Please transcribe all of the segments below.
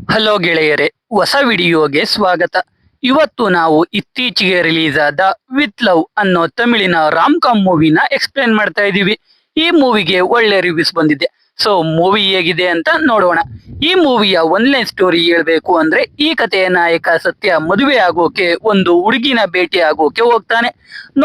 Hello ಗೆಳೆಯರೆ, ಹೊಸ ವಿಡಿಯೋಗೆ ಸ್ವಾಗತ. ಇವತ್ತು ನಾವು ಇತ್ತೀಚೆಗೆ ರಿಲೀಸ್ ಆದ ವಿತ್ ಲವ್ ಅನ್ನೋ ತಮಿಳಿನ ರಾಮ್ ಕಾಮ್ ಮೂವಿನ ಎಕ್ಸ್ಪ್ಲೇನ್ ಮಾಡ್ತಾ ಇದೀವಿ. ಈ ಮೂವಿಗೆ ಒಳ್ಳೆ ರಿವ್ಯೂಸ್ ಬಂದಿದೆ. ಸೊ ಮೂವಿ ಹೇಗಿದೆ ಅಂತ ನೋಡೋಣ. ಈ ಮೂವಿಯ ಒನ್ಲೈನ್ ಸ್ಟೋರಿ ಹೇಳ್ಬೇಕು ಅಂದ್ರೆ, ಈ ಕಥೆಯ ನಾಯಕ ಸತ್ಯ ಮದುವೆ ಆಗೋಕೆ ಒಂದು ಹುಡುಗಿನ ಭೇಟಿ ಆಗೋಕೆ ಹೋಗ್ತಾನೆ.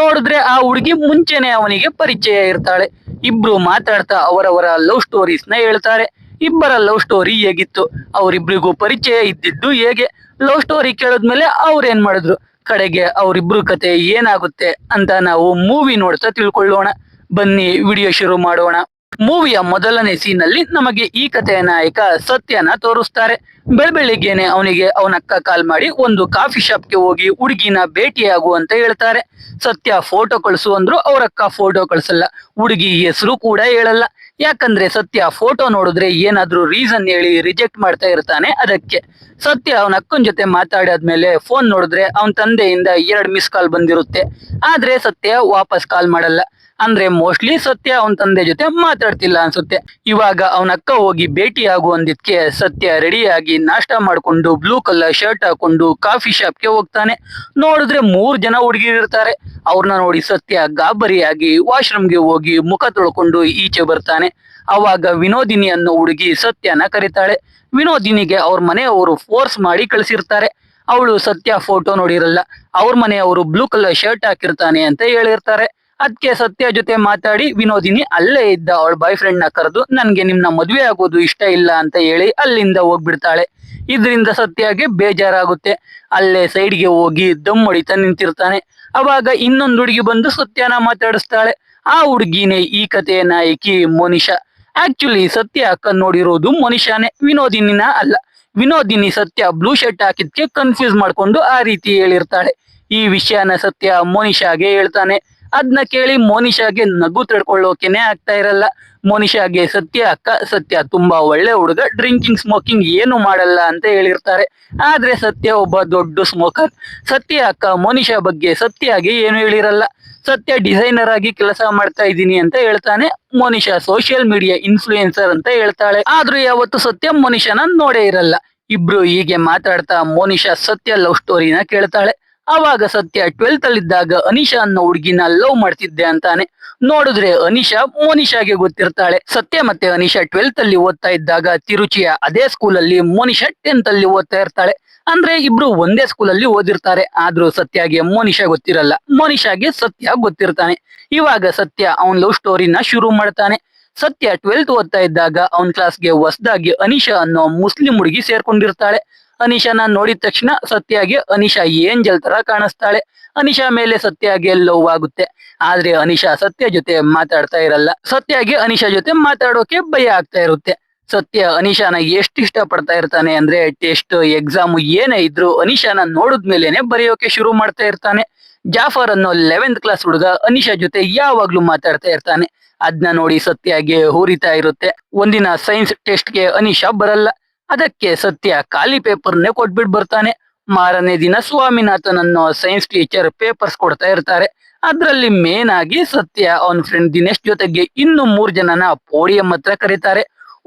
ನೋಡಿದ್ರೆ ಆ ಹುಡುಗಿ ಮುಂಚೆನೆ ಅವನಿಗೆ ಪರಿಚಯ ಇರ್ತಾಳೆ. ಇಬ್ರು ಮಾತಾಡ್ತಾ ಅವರವರ ಲವ್ ಸ್ಟೋರೀಸ್ ನ ಹೇಳ್ತಾರೆ. ಇಬ್ಬರ ಲವ್ ಸ್ಟೋರಿ ಹೇಗಿತ್ತು, ಅವರಿಬ್ರಿಗೂ ಪರಿಚಯ ಇದ್ದಿದ್ದು ಹೇಗೆ, ಲವ್ ಸ್ಟೋರಿ ಕೇಳಿದ್ಮೇಲೆ ಅವ್ರೇನ್ ಮಾಡಿದ್ರು, ಕಡೆಗೆ ಅವರಿಬ್ರು ಕತೆ ಏನಾಗುತ್ತೆ ಅಂತ ನಾವು ಮೂವಿ ನೋಡ್ತಾ ತಿಳ್ಕೊಳ್ಳೋಣ. ಬನ್ನಿ ವಿಡಿಯೋ ಶುರು ಮಾಡೋಣ. ಮೂವಿಯ ಮೊದಲನೇ ಸೀನ್ ಅಲ್ಲಿ ನಮಗೆ ಈ ಕಥೆಯ ನಾಯಕ ಸತ್ಯನ ತೋರಿಸ್ತಾರೆ. ಬೆಳಬೆಳಿಗ್ಗೆನೆ ಅವನಿಗೆ ಅವನಕ್ಕ ಕಾಲ್ ಮಾಡಿ ಒಂದು ಕಾಫಿ ಶಾಪ್ಗೆ ಹೋಗಿ ಹುಡುಗಿನ ಭೇಟಿಯಾಗು ಅಂತ ಹೇಳ್ತಾರೆ. ಸತ್ಯ ಫೋಟೋ ಕಳಿಸು ಅಂದ್ರು, ಅವರಕ್ಕ ಫೋಟೋ ಕಳ್ಸಲ್ಲ, ಹುಡುಗಿ ಹೆಸರು ಕೂಡ ಹೇಳಲ್ಲ. ಯಾಕಂದ್ರೆ ಸತ್ಯ ಫೋಟೋ ನೋಡಿದ್ರೆ ಏನಾದ್ರೂ ರೀಸನ್ ಹೇಳಿ ರಿಜೆಕ್ಟ್ ಮಾಡ್ತಾ ಇರ್ತಾನೆ. ಅದಕ್ಕೆ ಸತ್ಯ ಅವನ ಅಕ್ಕನ ಜೊತೆ ಮಾತಾಡಾದ್ಮೇಲೆ ಫೋನ್ ನೋಡಿದ್ರೆ ಅವನ ತಂದೆಯಿಂದ 2 ಮಿಸ್ ಕಾಲ್ ಬಂದಿರುತ್ತೆ. ಆದ್ರೆ ಸತ್ಯ ವಾಪಸ್ ಕಾಲ್ ಮಾಡಲ್ಲ. ಅಂದ್ರೆ ಮೋಸ್ಟ್ಲಿ ಸತ್ಯ ಅವನ ತಂದೆ ಜೊತೆ ಮಾತಾಡ್ತಿಲ್ಲ ಅನ್ಸುತ್ತೆ. ಇವಾಗ ಅವನ ಅಕ್ಕ ಹೋಗಿ ಭೇಟಿ ಆಗು ಅಂದಿದ್ಕೆ ಸತ್ಯ ರೆಡಿಯಾಗಿ ನಾಷ್ಟ ಮಾಡ್ಕೊಂಡು ಬ್ಲೂ ಕಲರ್ ಶರ್ಟ್ ಹಾಕೊಂಡು ಕಾಫಿ ಶಾಪ್ಗೆ ಹೋಗ್ತಾನೆ. ನೋಡಿದ್ರೆ 3 ಜನ ಹುಡುಗಿರಿರ್ತಾರೆ. ಅವ್ರನ್ನ ನೋಡಿ ಸತ್ಯ ಗಾಬರಿಯಾಗಿ ವಾಶ್ರೂಮ್ಗೆ ಹೋಗಿ ಮುಖ ತೊಳ್ಕೊಂಡು ಈಚೆ ಬರ್ತಾನೆ. ಅವಾಗ ವಿನೋದಿನಿ ಅನ್ನೋ ಹುಡುಗಿ ಸತ್ಯನ ಕರೀತಾಳೆ. ವಿನೋದಿನಿಗೆ ಅವ್ರ ಮನೆಯವರು ಫೋರ್ಸ್ ಮಾಡಿ ಕಳಿಸಿರ್ತಾರೆ. ಅವಳು ಸತ್ಯ ಫೋಟೋ ನೋಡಿರಲ್ಲ. ಅವ್ರ ಮನೆಯವರು ಬ್ಲೂ ಕಲರ್ ಶರ್ಟ್ ಹಾಕಿರ್ತಾನೆ ಅಂತ ಹೇಳಿರ್ತಾರೆ. ಅದಕ್ಕೆ ಸತ್ಯ ಜೊತೆ ಮಾತಾಡಿ ವಿನೋದಿನಿ ಅಲ್ಲೇ ಇದ್ದ ಅವಳ ಬಾಯ್ ಫ್ರೆಂಡ್ ನ ಕರೆದು ನನ್ಗೆ ನಿಮ್ನ ಮದ್ವೆ ಆಗೋದು ಇಷ್ಟ ಇಲ್ಲ ಅಂತ ಹೇಳಿ ಅಲ್ಲಿಂದ ಹೋಗ್ಬಿಡ್ತಾಳೆ. ಇದರಿಂದ ಸತ್ಯಗೆ ಬೇಜಾರಾಗುತ್ತೆ. ಅಲ್ಲೇ ಸೈಡ್ಗೆ ಹೋಗಿ ದಮ್ ಹೊಡಿತಾ ನಿಂತಿರ್ತಾನೆ. ಅವಾಗ ಇನ್ನೊಂದು ಹುಡುಗಿ ಬಂದು ಸತ್ಯನ ಮಾತಾಡಿಸ್ತಾಳೆ. ಆ ಹುಡುಗಿನೇ ಈ ಕಥೆಯ ನಾಯಕಿ ಮೋನಿಶಾ. ಆಕ್ಚುಲಿ ಸತ್ಯ ಅಕ್ಕ ನೋಡಿರೋದು ಮೋನಿಶಾನೆ, ವಿನೋದಿನಿನ ಅಲ್ಲ. ವಿನೋದಿನಿ ಸತ್ಯ ಬ್ಲೂ ಶರ್ಟ್ ಹಾಕಿದ್ಕೆ ಕನ್ಫ್ಯೂಸ್ ಮಾಡ್ಕೊಂಡು ಆ ರೀತಿ ಹೇಳಿರ್ತಾಳೆ. ಈ ವಿಷಯನ ಸತ್ಯ ಮೋನಿಶಾಗೆ ಹೇಳ್ತಾನೆ. ಅದ್ನ ಕೇಳಿ ಮೋನಿಶಾಗೆ ನಗು ತಡ್ಕೊಳ್ಳೋಕೆನೆ ಆಗ್ತಾ ಇರಲ್ಲ. ಮೋನಿಶಾಗೆ ಸತ್ಯ ಅಕ್ಕ ಸತ್ಯ ತುಂಬಾ ಒಳ್ಳೆ ಹುಡುಗ, ಡ್ರಿಂಕಿಂಗ್ ಸ್ಮೋಕಿಂಗ್ ಏನು ಮಾಡಲ್ಲ ಅಂತ ಹೇಳಿರ್ತಾರೆ. ಆದ್ರೆ ಸತ್ಯ ಒಬ್ಬ ದೊಡ್ಡ ಸ್ಮೋಕರ್. ಸತ್ಯ ಅಕ್ಕ ಮೋನಿಶಾ ಬಗ್ಗೆ ಸತ್ಯಗೆ ಏನು ಹೇಳಿರಲ್ಲ. ಸತ್ಯ ಡಿಸೈನರ್ ಆಗಿ ಕೆಲಸ ಮಾಡ್ತಾ ಇದ್ದೀನಿ ಅಂತ ಹೇಳ್ತಾನೆ. ಮೋನಿಶಾ ಸೋಷಿಯಲ್ ಮೀಡಿಯಾ ಇನ್ಫ್ಲೂಯೆನ್ಸರ್ ಅಂತ ಹೇಳ್ತಾಳೆ. ಆದ್ರೂ ಯಾವತ್ತು ಸತ್ಯ ಮೋನಿಶಾನ ನೋಡೇ ಇರಲ್ಲ. ಇಬ್ರು ಹೀಗೆ ಮಾತಾಡ್ತಾ ಮೋನಿಶಾ ಸತ್ಯ ಲವ್ ಸ್ಟೋರಿನ ಕೇಳ್ತಾಳೆ. ಅವಾಗ ಸತ್ಯ 12th ಅಲ್ಲಿದ್ದಾಗ ಅನಿಶಾ ಅನ್ನೋ ಹುಡುಗಿನ ಲವ್ ಮಾಡ್ತಿದ್ದೆ ಅಂತಾನೆ. ನೋಡಿದ್ರೆ ಅನಿಶಾ ಮೋನಿಶಾಗೆ ಗೊತ್ತಿರ್ತಾಳೆ. ಸತ್ಯ ಮತ್ತೆ ಅನಿಶಾ 12th ಅಲ್ಲಿ ಓದ್ತಾ ಇದ್ದಾಗ ತಿರುಚಿಯ ಅದೇ ಸ್ಕೂಲಲ್ಲಿ ಮೋನಿಶಾ 10th ಅಲ್ಲಿ ಓದ್ತಾ ಇರ್ತಾಳೆ. ಅಂದ್ರೆ ಇಬ್ರು ಒಂದೇ ಸ್ಕೂಲಲ್ಲಿ ಓದಿರ್ತಾರೆ. ಆದ್ರೂ ಸತ್ಯಗೆ ಮೋನಿಶಾ ಗೊತ್ತಿರಲ್ಲ, ಮೋನಿಶಾಗೆ ಸತ್ಯ ಗೊತ್ತಿರ್ತಾನೆ. ಇವಾಗ ಸತ್ಯ ಅವನ್ ಲವ್ ಸ್ಟೋರಿನ ಶುರು ಮಾಡ್ತಾನೆ. ಸತ್ಯ 12th ಓದ್ತಾ ಇದ್ದಾಗ ಅವನ್ ಕ್ಲಾಸ್ಗೆ ಹೊಸದಾಗಿ ಅನಿಶಾ ಅನ್ನೋ ಮುಸ್ಲಿಂ ಹುಡುಗಿ ಸೇರ್ಕೊಂಡಿರ್ತಾಳೆ. ಅನಿಶಾನ ನೋಡಿದ ತಕ್ಷಣ ಸತ್ಯಗೆ ಅನಿಶಾ ಏಂಜಲ್ ತರ ಕಾಣಿಸ್ತಾಳೆ. ಅನಿಶಾ ಮೇಲೆ ಸತ್ಯಗೆ ಲವ್ ಆಗುತ್ತೆ. ಆದ್ರೆ ಅನಿಶಾ ಸತ್ಯ ಜೊತೆ ಮಾತಾಡ್ತಾ ಇರಲ್ಲ. ಸತ್ಯಗೆ ಅನಿಶಾ ಜೊತೆ ಮಾತಾಡೋಕೆ ಭಯ ಆಗ್ತಾ ಇರುತ್ತೆ. ಸತ್ಯ ಅನಿಶಾನ ಎಷ್ಟು ಇಷ್ಟ ಪಡ್ತಾ ಇರ್ತಾನೆ ಅಂದ್ರೆ, ಟೆಸ್ಟ್ ಎಕ್ಸಾಮ್ ಏನೇ ಇದ್ರು ಅನಿಶಾನ ನೋಡಿದ್ಮೇಲೆನೆ ಬರೆಯೋಕೆ ಶುರು ಮಾಡ್ತಾ ಇರ್ತಾನೆ. ಜಾಫರ್ ಅನ್ನೋ 11th ಕ್ಲಾಸ್ ಹುಡುಗ ಅನಿಶಾ ಜೊತೆ ಯಾವಾಗ್ಲೂ ಮಾತಾಡ್ತಾ ಇರ್ತಾನೆ. ಅದ್ನ ನೋಡಿ ಸತ್ಯಗೆ ಹುರಿತಾ ಇರುತ್ತೆ. ಒಂದಿನ ಸೈನ್ಸ್ ಟೆಸ್ಟ್ಗೆ ಅನಿಶಾ ಬರಲ್ಲ. ಅದಕ್ಕೆ ಸತ್ಯ ಖಾಲಿ ಪೇಪರ್ನೇ ಕೊಟ್ಬಿಟ್ಟು ಬರ್ತಾನೆ. ಮಾರನೇ ದಿನ ಸ್ವಾಮಿನಾಥನ್ ಅನ್ನೋ ಸೈನ್ಸ್ ಟೀಚರ್ ಪೇಪರ್ಸ್ ಕೊಡ್ತಾ ಇರ್ತಾರೆ. ಅದ್ರಲ್ಲಿ ಮೇನ್ ಆಗಿ ಸತ್ಯ ಅವನ್ ಫ್ರೆಂಡ್ ದಿನೇಶ್ ಜೊತೆಗೆ ಇನ್ನು 3 ಜನನ ಪೋಡಿಯಂ ಹತ್ರ ಕರೀತಾರೆ.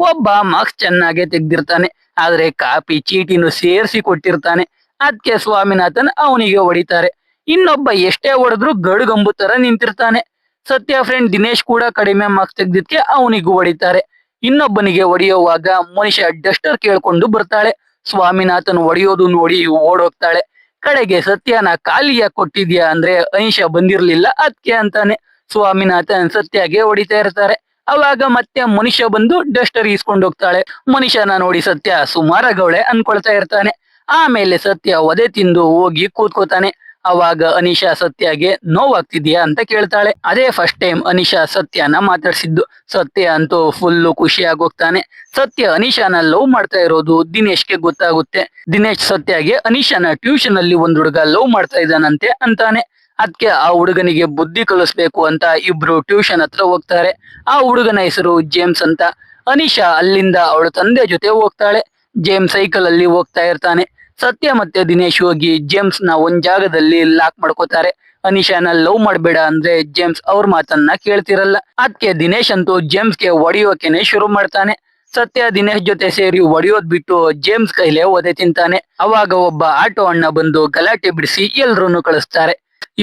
ಒಬ್ಬ ಮಾರ್ಕ್ಸ್ ಚೆನ್ನಾಗೆ ತೆಗ್ದಿರ್ತಾನೆ, ಆದ್ರೆ ಕಾಪಿ ಚೀಟಿನೂ ಸೇರಿಸಿ ಕೊಟ್ಟಿರ್ತಾನೆ. ಅದಕ್ಕೆ ಸ್ವಾಮಿನಾಥನ್ ಅವನಿಗೆ ಹೊಡಿತಾರೆ. ಇನ್ನೊಬ್ಬ ಎಷ್ಟೇ ಹೊಡೆದ್ರು ಗಡುಗಂಬು ತರ ನಿಂತಿರ್ತಾನೆ. ಸತ್ಯ ಫ್ರೆಂಡ್ ದಿನೇಶ್ ಕೂಡ ಕಡಿಮೆ ಮಾರ್ಕ್ಸ್ ತೆಗ್ದಿದ್ಕೆ ಅವನಿಗೂ ಹೊಡಿತಾರೆ. ಇನ್ನೊಬ್ಬನಿಗೆ ಹೊಡೆಯುವಾಗ ಮೋನಿಶಾ ಡಸ್ಟರ್ ಕೇಳ್ಕೊಂಡು ಬರ್ತಾಳೆ. ಸ್ವಾಮಿನಾಥನ್ ಹೊಡೆಯೋದು ನೋಡಿ ಓಡೋಗ್ತಾಳೆ. ಕಡೆಗೆ ಸತ್ಯನ ಖಾಲಿಯಾಗಿ ಕೊಟ್ಟಿದ್ಯಾ ಅಂದ್ರೆ ಅನಿಶಾ ಬಂದಿರ್ಲಿಲ್ಲ ಅದಕ್ಕೆ ಅಂತಾನೆ. ಸ್ವಾಮಿನಾಥನ್ ಸತ್ಯಗೆ ಹೊಡಿತಾ ಇರ್ತಾರೆ. ಅವಾಗ ಮತ್ತೆ ಮನುಷ್ಯ ಬಂದು ಡಸ್ಟರ್ ಈಸ್ಕೊಂಡು ಹೋಗ್ತಾಳೆ. ಮನುಷ್ಯನ ನೋಡಿ ಸತ್ಯ ಸುಮಾರಾಗವಳೆ ಅನ್ಕೊಳ್ತಾ ಇರ್ತಾನೆ. ಆಮೇಲೆ ಸತ್ಯ ಒದೆ ತಿಂದು ಹೋಗಿ ಕೂತ್ಕೋತಾನೆ. ಅವಾಗ ಅನಿಶಾ ಸತ್ಯಗೆ ನೋವಾಗ್ತಿದ್ಯಾ ಅಂತ ಕೇಳ್ತಾಳೆ. ಅದೇ ಫಸ್ಟ್ ಟೈಮ್ ಅನಿಶಾ ಸತ್ಯನ ಮಾತಾಡ್ಸಿದ್ದು. ಸತ್ಯ ಅಂತೂ ಫುಲ್ಲು ಖುಷಿಯಾಗಿ ಹೋಗ್ತಾನೆ. ಸತ್ಯ ಅನಿಶಾನ ಲವ್ ಮಾಡ್ತಾ ಇರೋದು ದಿನೇಶ್ಗೆ ಗೊತ್ತಾಗುತ್ತೆ. ದಿನೇಶ್ ಸತ್ಯಗೆ ಅನಿಶಾನ ಟ್ಯೂಷನ್ ಅಲ್ಲಿ ಒಂದ್ ಹುಡುಗ ಲವ್ ಮಾಡ್ತಾ ಇದ್ದಾನಂತೆ ಅಂತಾನೆ. ಅದಕ್ಕೆ ಆ ಹುಡುಗನಿಗೆ ಬುದ್ಧಿ ಕಲಿಸ್ಬೇಕು ಅಂತ ಇಬ್ರು ಟ್ಯೂಷನ್ ಹತ್ರ ಹೋಗ್ತಾರೆ. ಆ ಹುಡುಗನ ಹೆಸರು ಜೇಮ್ಸ್ ಅಂತ. ಅನಿಶಾ ಅಲ್ಲಿಂದ ಅವಳ ತಂದೆ ಜೊತೆ ಹೋಗ್ತಾಳೆ. ಜೇಮ್ಸ್ ಸೈಕಲ್ ಅಲ್ಲಿ ಹೋಗ್ತಾ ಇರ್ತಾನೆ. ಸತ್ಯ ಮತ್ತೆ ದಿನೇಶ್ ಹೋಗಿ ಜೇಮ್ಸ್ ನ ಒಂದ್ ಜಾಗದಲ್ಲಿ ಲಾಕ್ ಮಾಡ್ಕೋತಾರೆ. ಅನಿಶಾನ ಲವ್ ಮಾಡ್ಬೇಡ ಅಂದ್ರೆ ಜೇಮ್ಸ್ ಅವ್ರ ಮಾತನ್ನ ಕೇಳ್ತಿರಲ್ಲ. ಅದಕ್ಕೆ ದಿನೇಶ್ ಅಂತೂ ಜೇಮ್ಸ್ಗೆ ಹೊಡೆಯೋಕೆನೆ ಶುರು ಮಾಡ್ತಾನೆ. ಸತ್ಯ ದಿನೇಶ್ ಜೊತೆ ಸೇರಿ ಹೊಡೆಯೋದ್ ಬಿಟ್ಟು ಜೇಮ್ಸ್ ಕೈಲೇ ಒದೆ ತಿಂತಾನೆ. ಅವಾಗ ಒಬ್ಬ ಆಟೋ ಅಣ್ಣ ಬಂದು ಗಲಾಟೆ ಬಿಡಿಸಿ ಎಲ್ರೂನು ಕಳಿಸ್ತಾರೆ.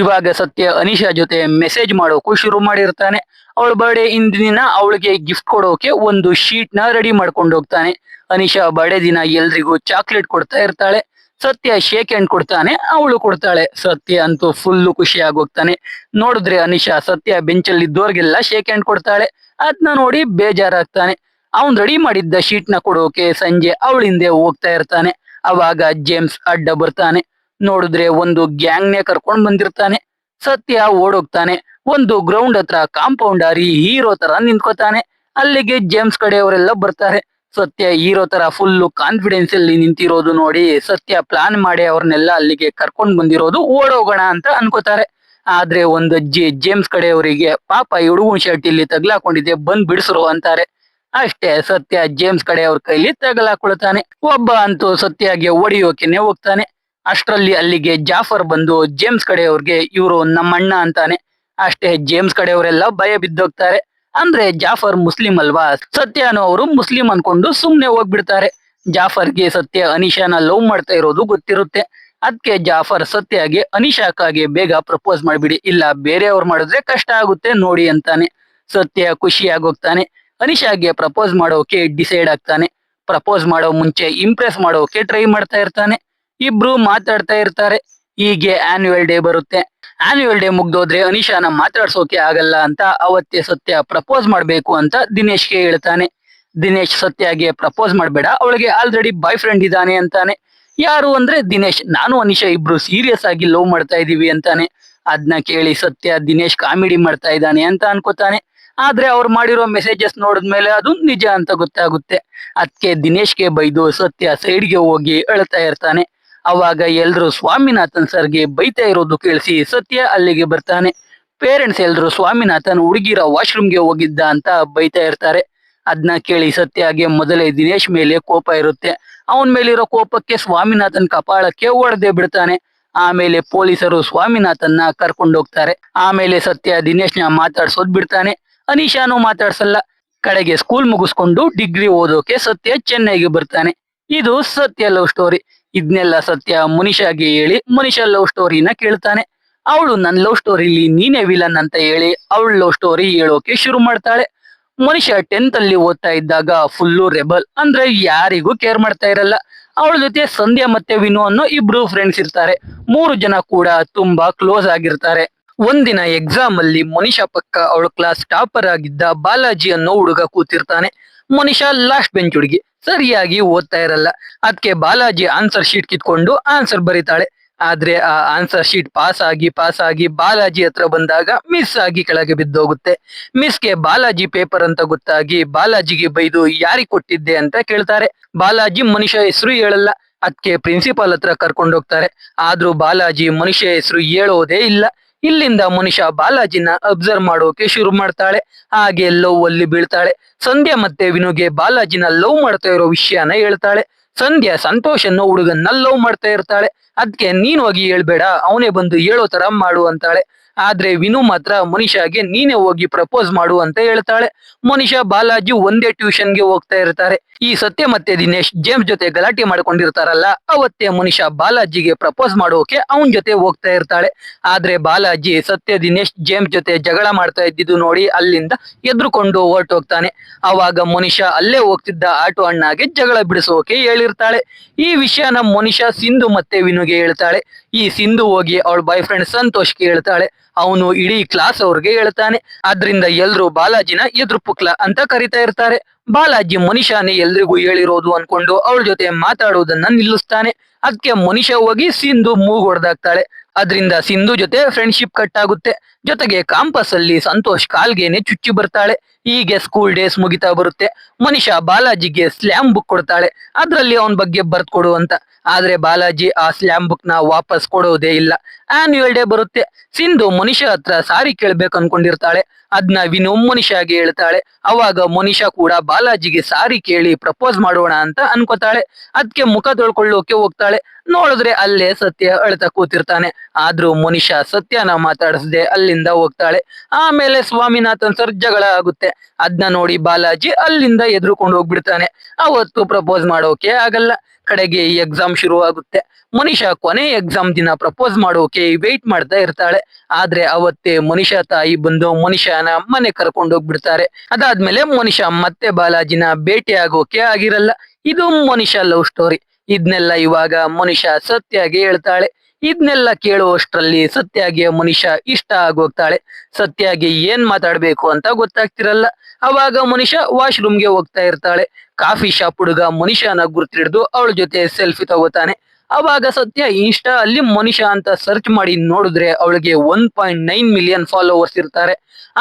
ಇವಾಗ ಸತ್ಯ ಅನಿಶಾ ಜೊತೆ ಮೆಸೇಜ್ ಮಾಡೋಕು ಶುರು ಮಾಡಿರ್ತಾನೆ. ಅವಳ ಬರ್ಡೇ ಇಂದಿನ ಅವಳಿಗೆ ಗಿಫ್ಟ್ ಕೊಡೋಕೆ ಒಂದು ಶೀಟ್ ನ ರೆಡಿ ಮಾಡ್ಕೊಂಡು ಹೋಗ್ತಾನೆ. ಅನಿಶಾ ಬರ್ಡೇ ದಿನ ಎಲ್ರಿಗೂ ಚಾಕ್ಲೇಟ್ ಕೊಡ್ತಾ ಇರ್ತಾಳೆ. ಸತ್ಯ ಶೇಕ್ ಹ್ಯಾಂಡ್ ಕೊಡ್ತಾನೆ, ಅವಳು ಕೊಡ್ತಾಳೆ. ಸತ್ಯ ಅಂತೂ ಫುಲ್ ಖುಷಿ ಆಗೋಗ್ತಾನೆ. ನೋಡಿದ್ರೆ ಅನಿಶಾ ಸತ್ಯ ಬೆಂಚಲ್ಲಿ ಇದ್ದೋರ್ಗೆಲ್ಲ ಶೇಕ್ ಹ್ಯಾಂಡ್ ಕೊಡ್ತಾಳೆ. ಅದನ್ನ ನೋಡಿ ಬೇಜಾರಾಗ್ತಾನೆ. ಅವನ್ ರೆಡಿ ಮಾಡಿದ್ದ ಶೀಟ್ ನ ಕೊಡೋಕೆ ಸಂಜೆ ಅವಳ ಹಿಂದೆ ಹೋಗ್ತಾ ಇರ್ತಾನೆ. ಅವಾಗ ಜೇಮ್ಸ್ ಅಡ್ಡ ಬರ್ತಾನೆ. ನೋಡಿದ್ರೆ ಒಂದು ಗ್ಯಾಂಗ್ ನೇ ಕರ್ಕೊಂಡ್ ಬಂದಿರ್ತಾನೆ. ಸತ್ಯ ಓಡೋಗ್ತಾನೆ. ಒಂದು ಗ್ರೌಂಡ್ ಹತ್ರ ಕಾಂಪೌಂಡ್ ಹಾರಿ ಹೀರೋ ತರ ನಿಂತ್ಕೋತಾನೆ. ಅಲ್ಲಿಗೆ ಜೇಮ್ಸ್ ಕಡೆಯವರೆಲ್ಲ ಬರ್ತಾರೆ. ಸತ್ಯ ಹೀರೋ ತರ ಫುಲ್ ಕಾನ್ಫಿಡೆನ್ಸ್ ಅಲ್ಲಿ ನಿಂತಿರೋದು ನೋಡಿ ಸತ್ಯ ಪ್ಲಾನ್ ಮಾಡಿ ಅವ್ರನ್ನೆಲ್ಲ ಅಲ್ಲಿಗೆ ಕರ್ಕೊಂಡ್ ಬಂದಿರೋದು ಓಡೋಗೋಣ ಅಂತ ಅನ್ಕೋತಾರೆ. ಆದ್ರೆ ಒಂದು ಅಜ್ಜಿ ಜೇಮ್ಸ್ ಕಡೆಯವರಿಗೆ ಪಾಪ ಹುಡುಗನ್ ಶರ್ಟ್ ಇಲ್ಲಿ ತಗ್ಲಾಕೊಂಡಿದೆ, ಬಂದ್ ಬಿಡಿಸ್ರು ಅಂತಾರೆ. ಅಷ್ಟೇ, ಸತ್ಯ ಜೇಮ್ಸ್ ಕಡೆಯವ್ರ ಕೈಲಿ ತಗಲಾಕೊಳ್ತಾನೆ. ಒಬ್ಬ ಅಂತೂ ಸತ್ಯಗೆ ಹೊಡಿಯೋಕೆನೆ ಹೋಗ್ತಾನೆ. ಅಷ್ಟ್ರಲ್ಲಿ ಅಲ್ಲಿಗೆ ಜಾಫರ್ ಬಂದು ಜೇಮ್ಸ್ ಕಡೆಯವ್ರಿಗೆ ಇವರು ನಮ್ಮಣ್ಣ ಅಂತಾನೆ. ಅಷ್ಟೇ, ಜೇಮ್ಸ್ ಕಡೆಯವರೆಲ್ಲ ಭಯ ಬಿದ್ದೋಗ್ತಾರೆ. ಅಂದ್ರೆ ಜಾಫರ್ ಮುಸ್ಲಿಂ ಅಲ್ವಾ, ಸತ್ಯನು ಅವರು ಮುಸ್ಲಿಂ ಅನ್ಕೊಂಡು ಸುಮ್ನೆ ಹೋಗ್ಬಿಡ್ತಾರೆ. ಜಾಫರ್ಗೆ ಸತ್ಯ ಅನಿಶಾನ ಲವ್ ಮಾಡ್ತಾ ಇರೋದು ಗೊತ್ತಿರುತ್ತೆ. ಅದಕ್ಕೆ ಜಾಫರ್ ಸತ್ಯಗೆ ಅನಿಶಾಕಾಗೆ ಬೇಗ ಪ್ರಪೋಸ್ ಮಾಡ್ಬಿಡಿ, ಇಲ್ಲ ಬೇರೆಯವ್ರು ಮಾಡಿದ್ರೆ ಕಷ್ಟ ಆಗುತ್ತೆ ನೋಡಿ ಅಂತಾನೆ. ಸತ್ಯ ಖುಷಿ ಆಗೋಗ್ತಾನೆ. ಅನಿಶಾಗೆ ಪ್ರಪೋಸ್ ಮಾಡೋಕೆ ಡಿಸೈಡ್ ಆಗ್ತಾನೆ. ಪ್ರಪೋಸ್ ಮಾಡೋ ಮುಂಚೆ ಇಂಪ್ರೆಸ್ ಮಾಡೋಕೆ ಟ್ರೈ ಮಾಡ್ತಾ ಇರ್ತಾನೆ. ಇಬ್ರು ಮಾತಾಡ್ತಾ ಇರ್ತಾರೆ. ಹೀಗೆ ಆನ್ಯುವಲ್ ಡೇ ಬರುತ್ತೆ. ಆನ್ಯುವಲ್ ಡೇ ಮುಗ್ದೋದ್ರೆ ಅನಿಶಾನ ಮಾತಾಡ್ಸೋಕೆ ಆಗಲ್ಲ ಅಂತ ಅವತ್ತೇ ಸತ್ಯ ಪ್ರಪೋಸ್ ಮಾಡ್ಬೇಕು ಅಂತ ದಿನೇಶ್ಗೆ ಹೇಳ್ತಾನೆ. ದಿನೇಶ್ ಸತ್ಯಗೆ ಪ್ರಪೋಸ್ ಮಾಡ್ಬೇಡ, ಅವಳಿಗೆ ಆಲ್ರೆಡಿ ಬಾಯ್ ಫ್ರೆಂಡ್ ಇದ್ದಾನೆ ಅಂತಾನೆ. ಯಾರು ಅಂದ್ರೆ ದಿನೇಶ್. ನಾನು ಅನಿಶಾ ಇಬ್ರು ಸೀರಿಯಸ್ ಆಗಿ ಲವ್ ಮಾಡ್ತಾ ಇದೀವಿ ಅಂತಾನೆ. ಅದನ್ನ ಕೇಳಿ ಸತ್ಯ ದಿನೇಶ್ ಕಾಮಿಡಿ ಮಾಡ್ತಾ ಇದ್ದಾನೆ ಅಂತ ಅನ್ಕೋತಾನೆ. ಆದ್ರೆ ಅವ್ರು ಮಾಡಿರೋ ಮೆಸೇಜಸ್ ನೋಡಿದ್ಮೇಲೆ ಅದು ನಿಜ ಅಂತ ಗೊತ್ತಾಗುತ್ತೆ. ಅದಕ್ಕೆ ದಿನೇಶ್ಗೆ ಬೈದು ಸತ್ಯ ಸೈಡ್ಗೆ ಹೋಗಿ ಅಳ್ತಾ ಇರ್ತಾನೆ. ಅವಾಗ ಎಲ್ರು ಸ್ವಾಮಿನಾಥನ್ ಸರ್ಗೆ ಬೈತಾ ಇರೋದು ಕೇಳಿಸಿ ಸತ್ಯ ಅಲ್ಲಿಗೆ ಬರ್ತಾನೆ. ಪೇರೆಂಟ್ಸ್ ಎಲ್ರು ಸ್ವಾಮಿನಾಥನ್ ಹುಡುಗಿರ ವಾಶ್ರೂಮ್ಗೆ ಹೋಗಿದ್ದ ಅಂತ ಬೈತಾ ಇರ್ತಾರೆ. ಅದನ್ನ ಕೇಳಿ ಸತ್ಯಗೆ ಮೊದಲೇ ದಿನೇಶ್ ಮೇಲೆ ಕೋಪ ಇರುತ್ತೆ. ಅವನ್ ಮೇಲಿರೋ ಕೋಪಕ್ಕೆ ಸ್ವಾಮಿನಾಥನ್ ಕಪಾಳಕ್ಕೆ ಹೊಡೆದೇ ಬಿಡ್ತಾನೆ. ಆಮೇಲೆ ಪೊಲೀಸರು ಸ್ವಾಮಿನಾಥನ್ನ ಕರ್ಕೊಂಡೋಗ್ತಾರೆ. ಆಮೇಲೆ ಸತ್ಯ ದಿನೇಶ್ನ ಮಾತಾಡ್ಸೋದ್ ಬಿಡ್ತಾನೆ. ಅನಿಶಾನು ಮಾತಾಡ್ಸಲ್ಲ. ಕಡೆಗೆ ಸ್ಕೂಲ್ ಮುಗಿಸ್ಕೊಂಡು ಡಿಗ್ರಿ ಓದೋಕೆ ಸತ್ಯ ಚೆನ್ನೈಗೆ ಬರ್ತಾನೆ. ಇದು ಸತ್ಯ ಲವ್ ಸ್ಟೋರಿ. ಇದನ್ನೆಲ್ಲ ಸತ್ಯ ಮನಿಷಾಗೆ ಹೇಳಿ ಮನಿಷಾ ಲವ್ ಸ್ಟೋರಿನ ಕೇಳ್ತಾನೆ. ಅವಳು ನನ್ ಲವ್ ಸ್ಟೋರಿಲಿ ನೀನೇ ವಿಲನ್ ಅಂತ ಹೇಳಿ ಅವಳ ಲವ್ ಸ್ಟೋರಿ ಹೇಳೋಕೆ ಶುರು ಮಾಡ್ತಾಳೆ. ಮನಿಷಾ 10th ಅಲ್ಲಿ ಓದ್ತಾ ಇದ್ದಾಗ ಫುಲ್ಲು ರೆಬಲ್, ಅಂದ್ರೆ ಯಾರಿಗೂ ಕೇರ್ ಮಾಡ್ತಾ ಇರಲ್ಲ. ಅವಳ ಜೊತೆ ಸಂಧ್ಯಾ ಮತ್ತೆ ವಿನು ಅನ್ನೋ ಇಬ್ರು ಫ್ರೆಂಡ್ಸ್ ಇರ್ತಾರೆ. 3 ಜನ ಕೂಡ ತುಂಬಾ ಕ್ಲೋಸ್ ಆಗಿರ್ತಾರೆ. ಒಂದಿನ ಎಕ್ಸಾಮ್ ಅಲ್ಲಿ ಮನಿಷಾ ಪಕ್ಕ ಅವಳ ಕ್ಲಾಸ್ ಟಾಪರ್ ಆಗಿದ್ದ ಬಾಲಾಜಿ ಅನ್ನೋ ಹುಡುಗ ಕೂತಿರ್ತಾನೆ. ಮನಿಷಾ ಲಾಸ್ಟ್ ಬೆಂಚ್ ಹುಡುಗಿ, ಸರಿಯಾಗಿ ಓದ್ತಾ ಇರಲ್ಲ. ಅದಕ್ಕೆ ಬಾಲಾಜಿ ಆನ್ಸರ್ ಶೀಟ್ ಕಿತ್ಕೊಂಡು ಆನ್ಸರ್ ಬರೀತಾಳೆ. ಆದ್ರೆ ಆ ಆನ್ಸರ್ ಶೀಟ್ ಪಾಸ್ ಆಗಿ ಬಾಲಾಜಿ ಹತ್ರ ಬಂದಾಗ ಮಿಸ್ ಆಗಿ ಕೆಳಗೆ ಬಿದ್ದೋಗುತ್ತೆ. ಮಿಸ್ಗೆ ಬಾಲಾಜಿ ಪೇಪರ್ ಅಂತ ಗೊತ್ತಾಗಿ ಬಾಲಾಜಿಗೆ ಬೈದು ಯಾರಿಗೆ ಕೊಟ್ಟಿದ್ದೆ ಅಂತ ಕೇಳ್ತಾರೆ. ಬಾಲಾಜಿ ಮನಿಷಾ ಹೆಸರು ಹೇಳಲ್ಲ. ಅದಕ್ಕೆ ಪ್ರಿನ್ಸಿಪಾಲ್ ಹತ್ರ ಕರ್ಕೊಂಡೋಗ್ತಾರೆ. ಆದ್ರೂ ಬಾಲಾಜಿ ಮನಿಷಾ ಹೆಸರು ಹೇಳೋದೇ ಇಲ್ಲ. ಇಲ್ಲಿಂದ ಮನಿಷಾ ಬಾಲಾಜಿನ ಅಬ್ಸರ್ವ್ ಮಾಡೋಕೆ ಶುರು ಮಾಡ್ತಾಳೆ. ಹಾಗೆ ಲವ್ ಅಲ್ಲಿ ಬೀಳ್ತಾಳೆ. ಸಂಧ್ಯಾ ಮತ್ತೆ ವಿನುಗೆ ಬಾಲಾಜಿನ ಲವ್ ಮಾಡ್ತಾ ಇರೋ ವಿಷಯನ ಹೇಳ್ತಾಳೆ. ಸಂಧ್ಯಾ ಸಂತೋಷ್ ಅನ್ನೋ ಹುಡುಗನ್ನ ಲವ್ ಮಾಡ್ತಾ ಇರ್ತಾಳೆ. ಅದಕ್ಕೆ ನೀನ್ ಹೋಗಿ ಹೇಳ್ಬೇಡ, ಅವನೇ ಬಂದು ಹೇಳೋ ತರ ಮಾಡು ಅಂತಾಳೆ. ಆದ್ರೆ ವಿನು ಮಾತ್ರ ಮನಿಷಾಗೆ ನೀನೇ ಹೋಗಿ ಪ್ರಪೋಸ್ ಮಾಡು ಅಂತ ಹೇಳ್ತಾಳೆ. ಮನಿಷಾ ಬಾಲಾಜಿ ಒಂದೇ ಟ್ಯೂಷನ್ಗೆ ಹೋಗ್ತಾ ಇರ್ತಾರೆ. ಈ ಸತ್ಯ ಮತ್ತೆ ದಿನೇಶ್ ಜೇಮ್ಸ್ ಜೊತೆ ಗಲಾಟೆ ಮಾಡ್ಕೊಂಡಿರ್ತಾರಲ್ಲ, ಅವತ್ತೇ ಮನಿಷಾ ಬಾಲಾಜಿಗೆ ಪ್ರಪೋಸ್ ಮಾಡೋಕೆ ಅವನ್ ಜೊತೆ ಹೋಗ್ತಾ ಇರ್ತಾಳೆ. ಆದ್ರೆ ಬಾಲಾಜಿ ಸತ್ಯ ದಿನೇಶ್ ಜೇಮ್ಸ್ ಜೊತೆ ಜಗಳ ಮಾಡ್ತಾ ಇದ್ದಿದ್ದು ನೋಡಿ ಅಲ್ಲಿಂದ ಎದ್ರುಕೊಂಡು ಹೊರಟೋಗ್ತಾನೆ. ಅವಾಗ ಮನಿಷಾ ಅಲ್ಲೇ ಹೋಗ್ತಿದ್ದ ಆಟೋ ಅಣ್ಣಾಗೆ ಜಗಳ ಬಿಡಿಸೋಕೆ ಹೇಳಿರ್ತಾಳೆ. ಈ ವಿಷಯನ ಮನಿಷಾ ಸಿಂಧು ಮತ್ತೆ ವಿನುಗೆ ಹೇಳ್ತಾಳೆ. ಈ ಸಿಂಧು ಹೋಗಿ ಅವಳ ಬಾಯ್ ಫ್ರೆಂಡ್ ಸಂತೋಷ್ಗೆ ಹೇಳ್ತಾಳೆ. ಅವನು ಇಡೀ ಕ್ಲಾಸ್ ಅವ್ರಿಗೆ ಹೇಳ್ತಾನೆ. ಆದ್ರಿಂದ ಎಲ್ರು ಬಾಲಾಜಿನ ಎದುರು ಪುಕ್ಲ ಅಂತ ಕರಿತಾ ಇರ್ತಾರೆ. ಬಾಲಾಜಿ ಮನಿಷಾನೇ ಎಲ್ರಿಗೂ ಹೇಳಿರೋದು ಅನ್ಕೊಂಡು ಅವಳ ಜೊತೆ ಮಾತಾಡೋದನ್ನ ನಿಲ್ಲಿಸ್ತಾನೆ. ಅದಕ್ಕೆ ಮನಿಷಾ ಹೋಗಿ ಸಿಂಧು ಮೂಗ್ ಹೊಡೆದಾಕ್ತಾಳೆ. ಅದರಿಂದ ಸಿಂಧು ಜೊತೆ ಫ್ರೆಂಡ್ಶಿಪ್ ಕಟ್ ಆಗುತ್ತೆ. ಜೊತೆಗೆ ಕಾಂಪಸ್ ಅಲ್ಲಿ ಸಂತೋಷ್ ಕಾಲ್ಗೆನೆ ಚುಚ್ಚಿ ಬರ್ತಾಳೆ. ಹೀಗೆ ಸ್ಕೂಲ್ ಡೇಸ್ ಮುಗಿತಾ ಬರುತ್ತೆ. ಮನಿಷಾ ಬಾಲಾಜಿಗೆ ಸ್ಲ್ಯಾಮ್ ಬುಕ್ ಕೊಡ್ತಾಳೆ, ಅದ್ರಲ್ಲಿ ಅವನ ಬಗ್ಗೆ ಬರ್ದ್ ಕೊಡು ಅಂತ. ಆದ್ರೆ ಬಾಲಾಜಿ ಆ ಸ್ಲ್ಯಾಮ್ ಬುಕ್ ನ ವಾಪಸ್ ಕೊಡೋದೇ ಇಲ್ಲ. ಆನ್ಯುವಲ್ ಡೇ ಬರುತ್ತೆ. ಸಿಂಧು ಮನಿಷಾ ಹತ್ರ ಸಾರಿ ಕೇಳ್ಬೇಕು ಅನ್ಕೊಂಡಿರ್ತಾಳೆ. ಅದ್ನ ವಿನು ಮನಿಷಾಗೆ ಹೇಳ್ತಾಳೆ. ಅವಾಗ ಮನಿಷಾ ಕೂಡ ಬಾಲಾಜಿಗೆ ಸಾರಿ ಕೇಳಿ ಪ್ರಪೋಸ್ ಮಾಡೋಣ ಅಂತ ಅನ್ಕೋತಾಳೆ. ಅದಕ್ಕೆ ಮುಖ ತೊಳ್ಕೊಳ್ಳೋಕೆ ಹೋಗ್ತಾಳೆ. ನೋಡಿದ್ರೆ ಅಲ್ಲೇ ಸತ್ಯ ಅಳ್ತಾ ಕೂತಿರ್ತಾನೆ. ಆದ್ರೂ ಮನಿಷಾ ಸತ್ಯನ ಮಾತಾಡಿಸದೆ ಅಲ್ಲಿಂದ ಅಲ್ಲಿಂದ ಹೋಗ್ತಾಳೆ. ಆಮೇಲೆ ಸ್ವಾಮಿನಾಥನ್ ಸರ್ ಜಗಳ ಆಗುತ್ತೆ. ಅದನ್ನ ನೋಡಿ ಬಾಲಾಜಿ ಅಲ್ಲಿಂದ ಎದ್ರುಕೊಂಡು ಹೋಗ್ಬಿಡ್ತಾನೆ. ಅವತ್ತು ಪ್ರಪೋಸ್ ಮಾಡೋಕೆ ಆಗಲ್ಲ. ಕಡೆಗೆ ಈ ಎಕ್ಸಾಮ್ ಶುರು ಆಗುತ್ತೆ. ಮನಿಷಾ ಕೊನೆ ಎಕ್ಸಾಮ್ ದಿನ ಪ್ರಪೋಸ್ ಮಾಡೋಕೆ ವೆಯ್ಟ್ ಮಾಡ್ತಾ ಇರ್ತಾಳೆ. ಆದ್ರೆ ಅವತ್ತೇ ಮನಿಷಾ ತಾಯಿ ಬಂದು ಮನಿಷಾನ ಮನೆ ಕರ್ಕೊಂಡು ಹೋಗ್ಬಿಡ್ತಾರೆ. ಅದಾದ್ಮೇಲೆ ಮನಿಷಾ ಮತ್ತೆ ಬಾಲಾಜಿನ ಭೇಟಿ ಆಗೋಕೆ ಆಗಿರಲ್ಲ. ಇದು ಮನಿಷಾ ಲವ್ ಸ್ಟೋರಿ. ಇದ್ನೆಲ್ಲ ಇವಾಗ ಮನಿಷಾ ಸತ್ಯಾಗೆ ಹೇಳ್ತಾಳೆ. ಇದ್ನೆಲ್ಲ ಕೇಳುವಷ್ಟರಲ್ಲಿ ಸತ್ಯಾಗೆ ಮನಿಷಾ ಇಷ್ಟ ಆಗೋಗ್ತಾಳೆ. ಸತ್ಯಾಗೆ ಏನ್ ಮಾತಾಡ್ಬೇಕು ಅಂತ ಗೊತ್ತಾಗ್ತಿರಲ್ಲ. ಅವಾಗ ಮನಿಷಾ ವಾಶ್ರೂಮ್ಗೆ ಹೋಗ್ತಾ ಇರ್ತಾಳೆ. ಕಾಫಿ ಶಾಪ್ ಹುಡುಗ ಮನಿಷಾನ ಗುರ್ತಿಡ್ದು ಅವಳ ಜೊತೆ ಸೆಲ್ಫಿ ತಗೋತಾನೆ. ಅವಾಗ ಸತ್ಯ ಇನ್ಸ್ಟಾ ಅಲ್ಲಿ ಮನಿಷಾ ಅಂತ ಸರ್ಚ್ ಮಾಡಿ ನೋಡಿದ್ರೆ ಅವಳಿಗೆ 1.9 ಮಿಲಿಯನ್ ಫಾಲೋವರ್ಸ್ ಇರ್ತಾರೆ.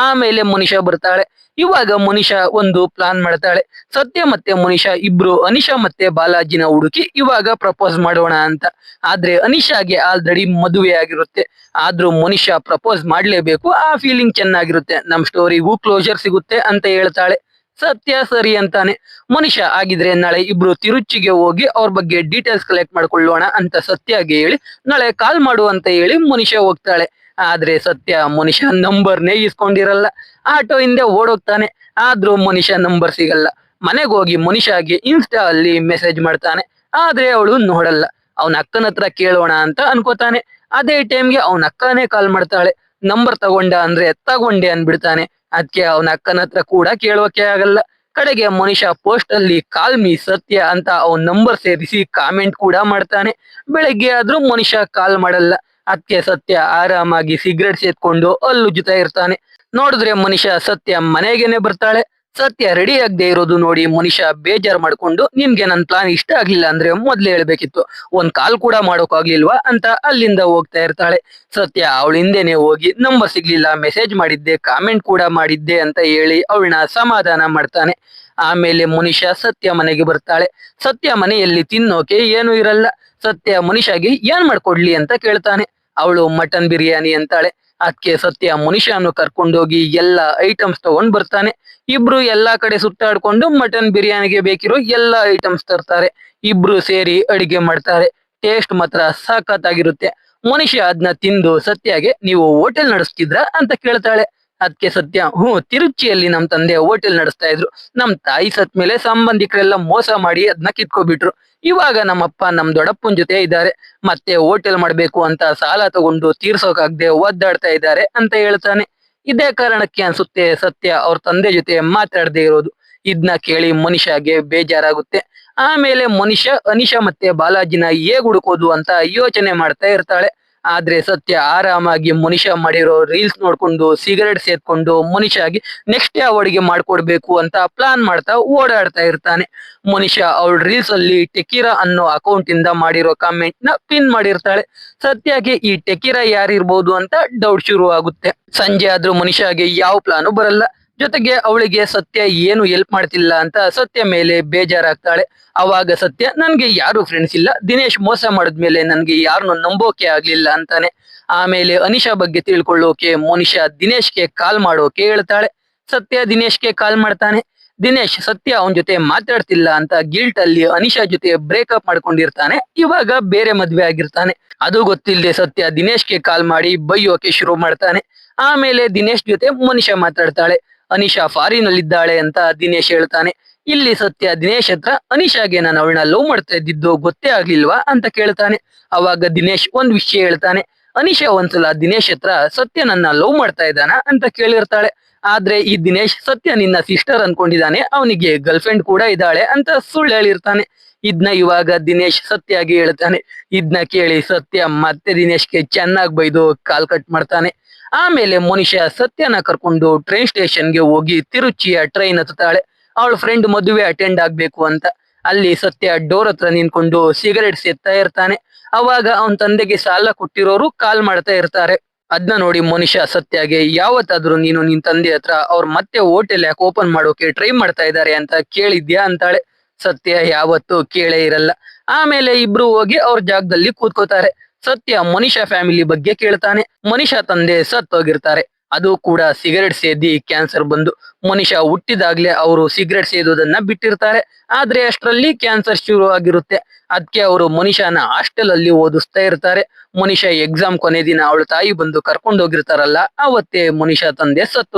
ಆಮೇಲೆ ಮನಿಷಾ ಬರ್ತಾಳೆ. ಇವಾಗ ಮನಿಷಾ ಒಂದು ಪ್ಲಾನ್ ಮಾಡ್ತಾಳೆ. ಸತ್ಯ ಮತ್ತೆ ಮನಿಷಾ ಇಬ್ರು ಅನಿಶಾ ಮತ್ತೆ ಬಾಲಾಜಿನ ಹುಡುಕಿ ಇವಾಗ ಪ್ರಪೋಸ್ ಮಾಡೋಣ ಅಂತ. ಆದ್ರೆ ಅನಿಶಾಗೆ ಆಲ್ರೆಡಿ ಮದುವೆ ಆಗಿರುತ್ತೆ. ಆದ್ರೂ ಮನಿಷಾ ಪ್ರಪೋಸ್ ಮಾಡ್ಲೇಬೇಕು, ಆ ಫೀಲಿಂಗ್ ಚೆನ್ನಾಗಿರುತ್ತೆ, ನಮ್ ಸ್ಟೋರಿಗೂ ಕ್ಲೋಜರ್ ಸಿಗುತ್ತೆ ಅಂತ ಹೇಳ್ತಾಳೆ. ಸತ್ಯ ಸರಿ ಅಂತಾನೆ. ಮನಿಷಾ ಆಗಿದ್ರೆ ನಾಳೆ ಇಬ್ರು ತಿರುಚಿಗೆ ಹೋಗಿ ಅವ್ರ ಬಗ್ಗೆ ಡೀಟೇಲ್ಸ್ ಕಲೆಕ್ಟ್ ಮಾಡ್ಕೊಳ್ಳೋಣ ಅಂತ ಸತ್ಯಗೆ ಹೇಳಿ ನಾಳೆ ಕಾಲ್ ಮಾಡು ಅಂತ ಹೇಳಿ ಮನಿಷಾ ಹೋಗ್ತಾಳೆ. ಆದ್ರೆ ಸತ್ಯ ಮನಿಷಾ ನಂಬರ್ನೇ ಇಸ್ಕೊಂಡಿರಲ್ಲ. ಆಟೋ ಹಿಂದೆ ಓಡೋಗ್ತಾನೆ. ಆದ್ರೂ ಮನಿಷಾ ನಂಬರ್ ಸಿಗಲ್ಲ. ಮನೆಗೆ ಹೋಗಿ ಮನಿಷಾಗೆ ಇನ್ಸ್ಟಾ ಅಲ್ಲಿ ಮೆಸೇಜ್ ಮಾಡ್ತಾನೆ. ಆದ್ರೆ ಅವಳು ನೋಡಲ್ಲ. ಅವನ ಅಕ್ಕನ ಹತ್ರ ಕೇಳೋಣ ಅಂತ ಅನ್ಕೋತಾನೆ. ಅದೇ ಟೈಮ್ಗೆ ಅವನ ಅಕ್ಕನೇ ಕಾಲ್ ಮಾಡ್ತಾಳೆ. ನಂಬರ್ ತಗೊಂಡ ಅಂದ್ರೆ ತಗೊಂಡೆ ಅನ್ಬಿಡ್ತಾನೆ. ಅದಕ್ಕೆ ಅವನ ಅಕ್ಕನ ಹತ್ರ ಕೂಡ ಕೇಳೋಕೆ ಆಗಲ್ಲ. ಕಡೆಗೆ ಮನಿಷಾ ಪೋಸ್ಟ್ ಅಲ್ಲಿ ಕಾಲ್ ಮೀ ಸತ್ಯ ಅಂತ ಅವನ್ ನಂಬರ್ ಸೇರಿಸಿ ಕಾಮೆಂಟ್ ಕೂಡ ಮಾಡ್ತಾನೆ. ಬೆಳಗ್ಗೆ ಆದ್ರೂ ಮನಿಷಾ ಕಾಲ್ ಮಾಡಲ್ಲ. ಅದಕ್ಕೆ ಸತ್ಯ ಆರಾಮಾಗಿ ಸಿಗರೇಟ್ ಸೇದ್ಕೊಂಡು ಅಲ್ಲುಜ್ಜುತ್ತಾ ಇರ್ತಾನೆ. ನೋಡಿದ್ರೆ ಮನಿಷಾ ಸತ್ಯ ಮನೆಗೇನೆ ಬರ್ತಾಳೆ. ಸತ್ಯ ರೆಡಿ ಆಗದೆ ಇರೋದು ನೋಡಿ ಮನಿಷಾ ಬೇಜಾರ್ ಮಾಡ್ಕೊಂಡು, ನಿನ್ಗೆ ನನ್ ಪ್ಲಾನ್ ಇಷ್ಟ ಆಗ್ಲಿಲ್ಲ ಅಂದ್ರೆ ಮೊದ್ಲೇ ಹೇಳ್ಬೇಕಿತ್ತು, ಒಂದ್ ಕಾಲ್ ಕೂಡ ಮಾಡೋಕ್ ಆಗ್ಲಿಲ್ವಾ ಅಂತ ಅಲ್ಲಿಂದ ಹೋಗ್ತಾ ಇರ್ತಾಳೆ. ಸತ್ಯ ಅವಳ ಹಿಂದೆನೆ ಹೋಗಿ ನಂಬರ್ ಸಿಗ್ಲಿಲ್ಲ, ಮೆಸೇಜ್ ಮಾಡಿದ್ದೆ, ಕಾಮೆಂಟ್ ಕೂಡ ಮಾಡಿದ್ದೆ ಅಂತ ಹೇಳಿ ಅವಳನ್ನ ಸಮಾಧಾನ ಮಾಡ್ತಾನೆ. ಆಮೇಲೆ ಮನಿಷಾ ಸತ್ಯ ಮನೆಗೆ ಬರ್ತಾಳೆ. ಸತ್ಯ ಮನೆಯಲ್ಲಿ ತಿನ್ನೋಕೆ ಏನು ಇರಲ್ಲ. ಸತ್ಯ ಮನಿಷಾಗೆ ಏನ್ ಮಾಡ್ಕೊಡ್ಲಿ ಅಂತ ಕೇಳ್ತಾನೆ. ಅವಳು ಮಟನ್ ಬಿರಿಯಾನಿ ಅಂತಾಳೆ. ಅದಕ್ಕೆ ಸತ್ಯ ಮನಿಷಾನು ಕರ್ಕೊಂಡೋಗಿ ಎಲ್ಲಾ ಐಟಮ್ಸ್ ತಗೊಂಡ್ ಬರ್ತಾನೆ. ಇಬ್ರು ಎಲ್ಲಾ ಕಡೆ ಸುತ್ತಾಡ್ಕೊಂಡು ಮಟನ್ ಬಿರಿಯಾನಿಗೆ ಬೇಕಿರೋ ಎಲ್ಲಾ ಐಟಮ್ಸ್ ತರ್ತಾರೆ. ಇಬ್ರು ಸೇರಿ ಅಡಿಗೆ ಮಾಡ್ತಾರೆ. ಟೇಸ್ಟ್ ಮಾತ್ರ ಸಖತ್ತಾಗಿರುತ್ತೆ. ಮನಿಷಾ ಅದನ್ನ ತಿಂದು ಸತ್ಯಗೆ, ನೀವು ಹೋಟೆಲ್ ನಡೆಸ್ತಿದ್ರ ಅಂತ ಕೇಳ್ತಾಳೆ. ಅದಕ್ಕೆ ಸತ್ಯ, ತಿರುಚಿಯಲ್ಲಿ ನಮ್ ತಂದೆ ಹೋಟೆಲ್ ನಡೆಸ್ತಾ ಇದ್ರು. ನಮ್ ತಾಯಿ ಸತ್ ಮೇಲೆ ಸಂಬಂಧಿಕರೆಲ್ಲ ಮೋಸ ಮಾಡಿ ಅದನ್ನ ಕಿತ್ಕೊಬಿಟ್ರು. ಇವಾಗ ನಮ್ಮಪ್ಪ ನಮ್ ದೊಡ್ಡಪ್ಪನ ಜೊತೆ ಇದ್ದಾರೆ. ಮತ್ತೆ ಹೋಟೆಲ್ ಮಾಡ್ಬೇಕು ಅಂತ ಸಾಲ ತಗೊಂಡು ತೀರ್ಸೋಕಾಗ್ದೆ ಒದ್ದಾಡ್ತಾ ಇದ್ದಾರೆ ಅಂತ ಹೇಳ್ತಾನೆ. ಇದೇ ಕಾರಣಕ್ಕೆ ಅನ್ಸುತ್ತೆ ಸತ್ಯ ಅವ್ರ ತಂದೆ ಜೊತೆ ಮಾತಾಡದೆ ಇರೋದು. ಇದನ್ನ ಕೇಳಿ ಮನಿಷಾಗೆ ಬೇಜಾರಾಗುತ್ತೆ. ಆಮೇಲೆ ಮನಿಷಾ ಅನಿಶಾ ಮತ್ತೆ ಬಾಲಾಜಿನ ಹೇಗ್ ಹುಡುಕೋದು ಅಂತ ಯೋಚನೆ ಮಾಡ್ತಾ ಇರ್ತಾಳೆ. ಆದ್ರೆ ಸತ್ಯ ಆರಾಮಾಗಿ ಮನಿಷಾ ಮಾಡಿರೋ ರೀಲ್ಸ್ ನೋಡ್ಕೊಂಡು ಸಿಗರೇಟ್ ಸೇದ್ಕೊಂಡು ಮನಿಷಾಗೆ ನೆಕ್ಸ್ಟ್ ಯಾವ ಅಡಿಗೆ ಮಾಡ್ಕೊಡ್ಬೇಕು ಅಂತ ಪ್ಲಾನ್ ಮಾಡ್ತಾ ಓಡಾಡ್ತಾ ಇರ್ತಾನೆ. ಮನಿಷಾ ಅವಳ ರೀಲ್ಸ್ ಅಲ್ಲಿ ಟೆಕಿರಾ ಅನ್ನೋ ಅಕೌಂಟ್ ಇಂದ ಮಾಡಿರೋ ಕಾಮೆಂಟ್ ನ ಪಿನ್ ಮಾಡಿರ್ತಾಳೆ. ಸತ್ಯಗೆ ಈ ಟೆಕಿರಾ ಯಾರಿರ್ಬೋದು ಅಂತ ಡೌಟ್ ಶುರು ಆಗುತ್ತೆ. ಸಂಜೆ ಆದ್ರೂ ಮನಿಷಾಗೆ ಯಾವ ಪ್ಲಾನು ಬರಲ್ಲ. ಜೊತೆಗೆ ಅವಳಿಗೆ ಸತ್ಯ ಏನು ಹೆಲ್ಪ್ ಮಾಡ್ತಿಲ್ಲ ಅಂತ ಸತ್ಯ ಮೇಲೆ ಬೇಜಾರಾಗ್ತಾಳೆ. ಅವಾಗ ಸತ್ಯ, ನನ್ಗೆ ಯಾರು ಫ್ರೆಂಡ್ಸ್ ಇಲ್ಲ, ದಿನೇಶ್ ಮೋಸ ಮಾಡಿದ್ಮೇಲೆ ನನ್ಗೆ ಯಾರನ್ನು ನಂಬೋಕೆ ಆಗ್ಲಿಲ್ಲ ಅಂತಾನೆ. ಆಮೇಲೆ ಅನಿಶಾ ಬಗ್ಗೆ ತಿಳ್ಕೊಳ್ಳೋಕೆ ಮನಿಷಾ ದಿನೇಶ್ಗೆ ಕಾಲ್ ಮಾಡೋಕೆ ಹೇಳ್ತಾಳೆ. ಸತ್ಯ ದಿನೇಶ್ಗೆ ಕಾಲ್ ಮಾಡ್ತಾನೆ. ದಿನೇಶ್ ಸತ್ಯ ಅವನ ಜೊತೆ ಮಾತಾಡ್ತಿಲ್ಲ ಅಂತ ಗಿಲ್ಟ್ ಅಲ್ಲಿ ಅನಿಶಾ ಜೊತೆ ಬ್ರೇಕಪ್ ಮಾಡ್ಕೊಂಡಿರ್ತಾನೆ. ಇವಾಗ ಬೇರೆ ಮದ್ವೆ ಆಗಿರ್ತಾನೆ. ಅದು ಗೊತ್ತಿಲ್ಲದೆ ಸತ್ಯ ದಿನೇಶ್ಗೆ ಕಾಲ್ ಮಾಡಿ ಬೈಯೋಕೆ ಶುರು ಮಾಡ್ತಾನೆ. ಆಮೇಲೆ ದಿನೇಶ್ ಜೊತೆ ಮನಿಷಾ ಮಾತಾಡ್ತಾಳೆ. ಅನಿಶಾ ಫಾರಿನ್ ಅಲ್ಲಿ ಇದ್ದಾಳೆ ಅಂತ ದಿನೇಶ್ ಹೇಳ್ತಾನೆ. ಇಲ್ಲಿ ಸತ್ಯ ದಿನೇಶ್ ಹತ್ರ, ಅನಿಶಾಗೆ ನಾನು ಅವಳನ್ನ ಲವ್ ಮಾಡ್ತಾ ಇದ್ದಿದ್ದು ಗೊತ್ತೇ ಆಗ್ಲಿಲ್ವಾ ಅಂತ ಕೇಳ್ತಾನೆ. ಅವಾಗ ದಿನೇಶ್ ಒಂದ್ ವಿಷಯ ಹೇಳ್ತಾನೆ. ಅನಿಶಾ ಒಂದ್ಸಲ ದಿನೇಶ್ ಹತ್ರ ಸತ್ಯ ನನ್ನ ಲವ್ ಮಾಡ್ತಾ ಇದ್ದಾನ ಅಂತ ಕೇಳಿರ್ತಾಳೆ. ಆದ್ರೆ ಈ ದಿನೇಶ್ ಸತ್ಯ ನಿನ್ನ ಸಿಸ್ಟರ್ ಅನ್ಕೊಂಡಿದ್ದಾನೆ, ಅವನಿಗೆ ಗರ್ಲ್ ಫ್ರೆಂಡ್ ಕೂಡ ಇದ್ದಾಳೆ ಅಂತ ಸುಳ್ಳು ಹೇಳಿರ್ತಾನೆ. ಇದ್ನ ಇವಾಗ ದಿನೇಶ್ ಸತ್ಯಗೆ ಹೇಳ್ತಾನೆ. ಇದ್ನ ಕೇಳಿ ಸತ್ಯ ಮತ್ತೆ ದಿನೇಶ್ಗೆ ಚೆನ್ನಾಗ್ ಬೈದು ಕಾಲ್ ಕಟ್ ಮಾಡ್ತಾನೆ. ಆಮೇಲೆ ಮನಿಷಾ ಸತ್ಯನ ಕರ್ಕೊಂಡು ಟ್ರೈನ್ ಸ್ಟೇಷನ್ಗೆ ಹೋಗಿ ತಿರುಚಿಯ ಟ್ರೈನ್ ಹತ್ತಾಳೆ. ಅವಳ ಫ್ರೆಂಡ್ ಮದುವೆ ಅಟೆಂಡ್ ಆಗ್ಬೇಕು ಅಂತ. ಅಲ್ಲಿ ಸತ್ಯ ಡೋರ್ ಹತ್ರ ನಿಂತ್ಕೊಂಡು ಸಿಗರೇಟ್ ಸೇದ್ತಾ ಇರ್ತಾನೆ. ಅವಾಗ ಅವನ ತಂದೆಗೆ ಸಾಲ ಕೊಟ್ಟಿರೋರು ಕಾಲ್ ಮಾಡ್ತಾ ಇರ್ತಾರೆ. ಅದನ್ನ ನೋಡಿ ಮನಿಷಾ ಸತ್ಯಗೆ, ಯಾವತ್ತಾದ್ರೂ ನೀನು ನಿನ್ ತಂದೆ ಹತ್ರ ಅವ್ರ ಮತ್ತೆ ಹೋಟೆಲ್ ಯಾಕೆ ಓಪನ್ ಮಾಡೋಕೆ ಟ್ರೈ ಮಾಡ್ತಾ ಇದ್ದಾರೆ ಅಂತ ಕೇಳಿದ್ಯಾ ಅಂತಾಳೆ. ಸತ್ಯ ಯಾವತ್ತೂ ಕೇಳೇ ಇರಲ್ಲ. ಆಮೇಲೆ ಇಬ್ರು ಹೋಗಿ ಅವ್ರ ಜಾಗದಲ್ಲಿ ಕೂತ್ಕೋತಾರೆ. ಸತ್ಯ ಮನಿಷಾ ಫ್ಯಾಮಿಲಿ ಬಗ್ಗೆ ಕೇಳ್ತಾನೆ. ಮನಿಷಾ ತಂದೆ ಸತ್ತೋಗಿರ್ತಾರೆ. ಅದು ಕೂಡ ಸಿಗರೆಟ್ ಸೇದಿ ಕ್ಯಾನ್ಸರ್ ಬಂದು. ಮನುಷ್ಯ ಹುಟ್ಟಿದಾಗ್ಲೇ ಅವರು ಸಿಗರೆಟ್ ಸೇದೋದನ್ನ ಬಿಟ್ಟಿರ್ತಾರೆ. ಆದ್ರೆ ಅಷ್ಟರಲ್ಲಿ ಕ್ಯಾನ್ಸರ್ ಶುರು ಆಗಿರುತ್ತೆ. ಅದಕ್ಕೆ ಅವರು ಮನುಷ್ಯನ ಹಾಸ್ಟೆಲ್ ಅಲ್ಲಿ ಓದಿಸ್ತಾ ಇರ್ತಾರೆ. ಮನುಷ್ಯ ಎಕ್ಸಾಮ್ ಕೊನೆ ದಿನ ಅವಳ ತಾಯಿ ಬಂದು ಕರ್ಕೊಂಡು ಹೋಗಿರ್ತಾರಲ್ಲ, ಅವತ್ತೇ ಮನುಷ್ಯ ತಂದೆ ಸತ್ತು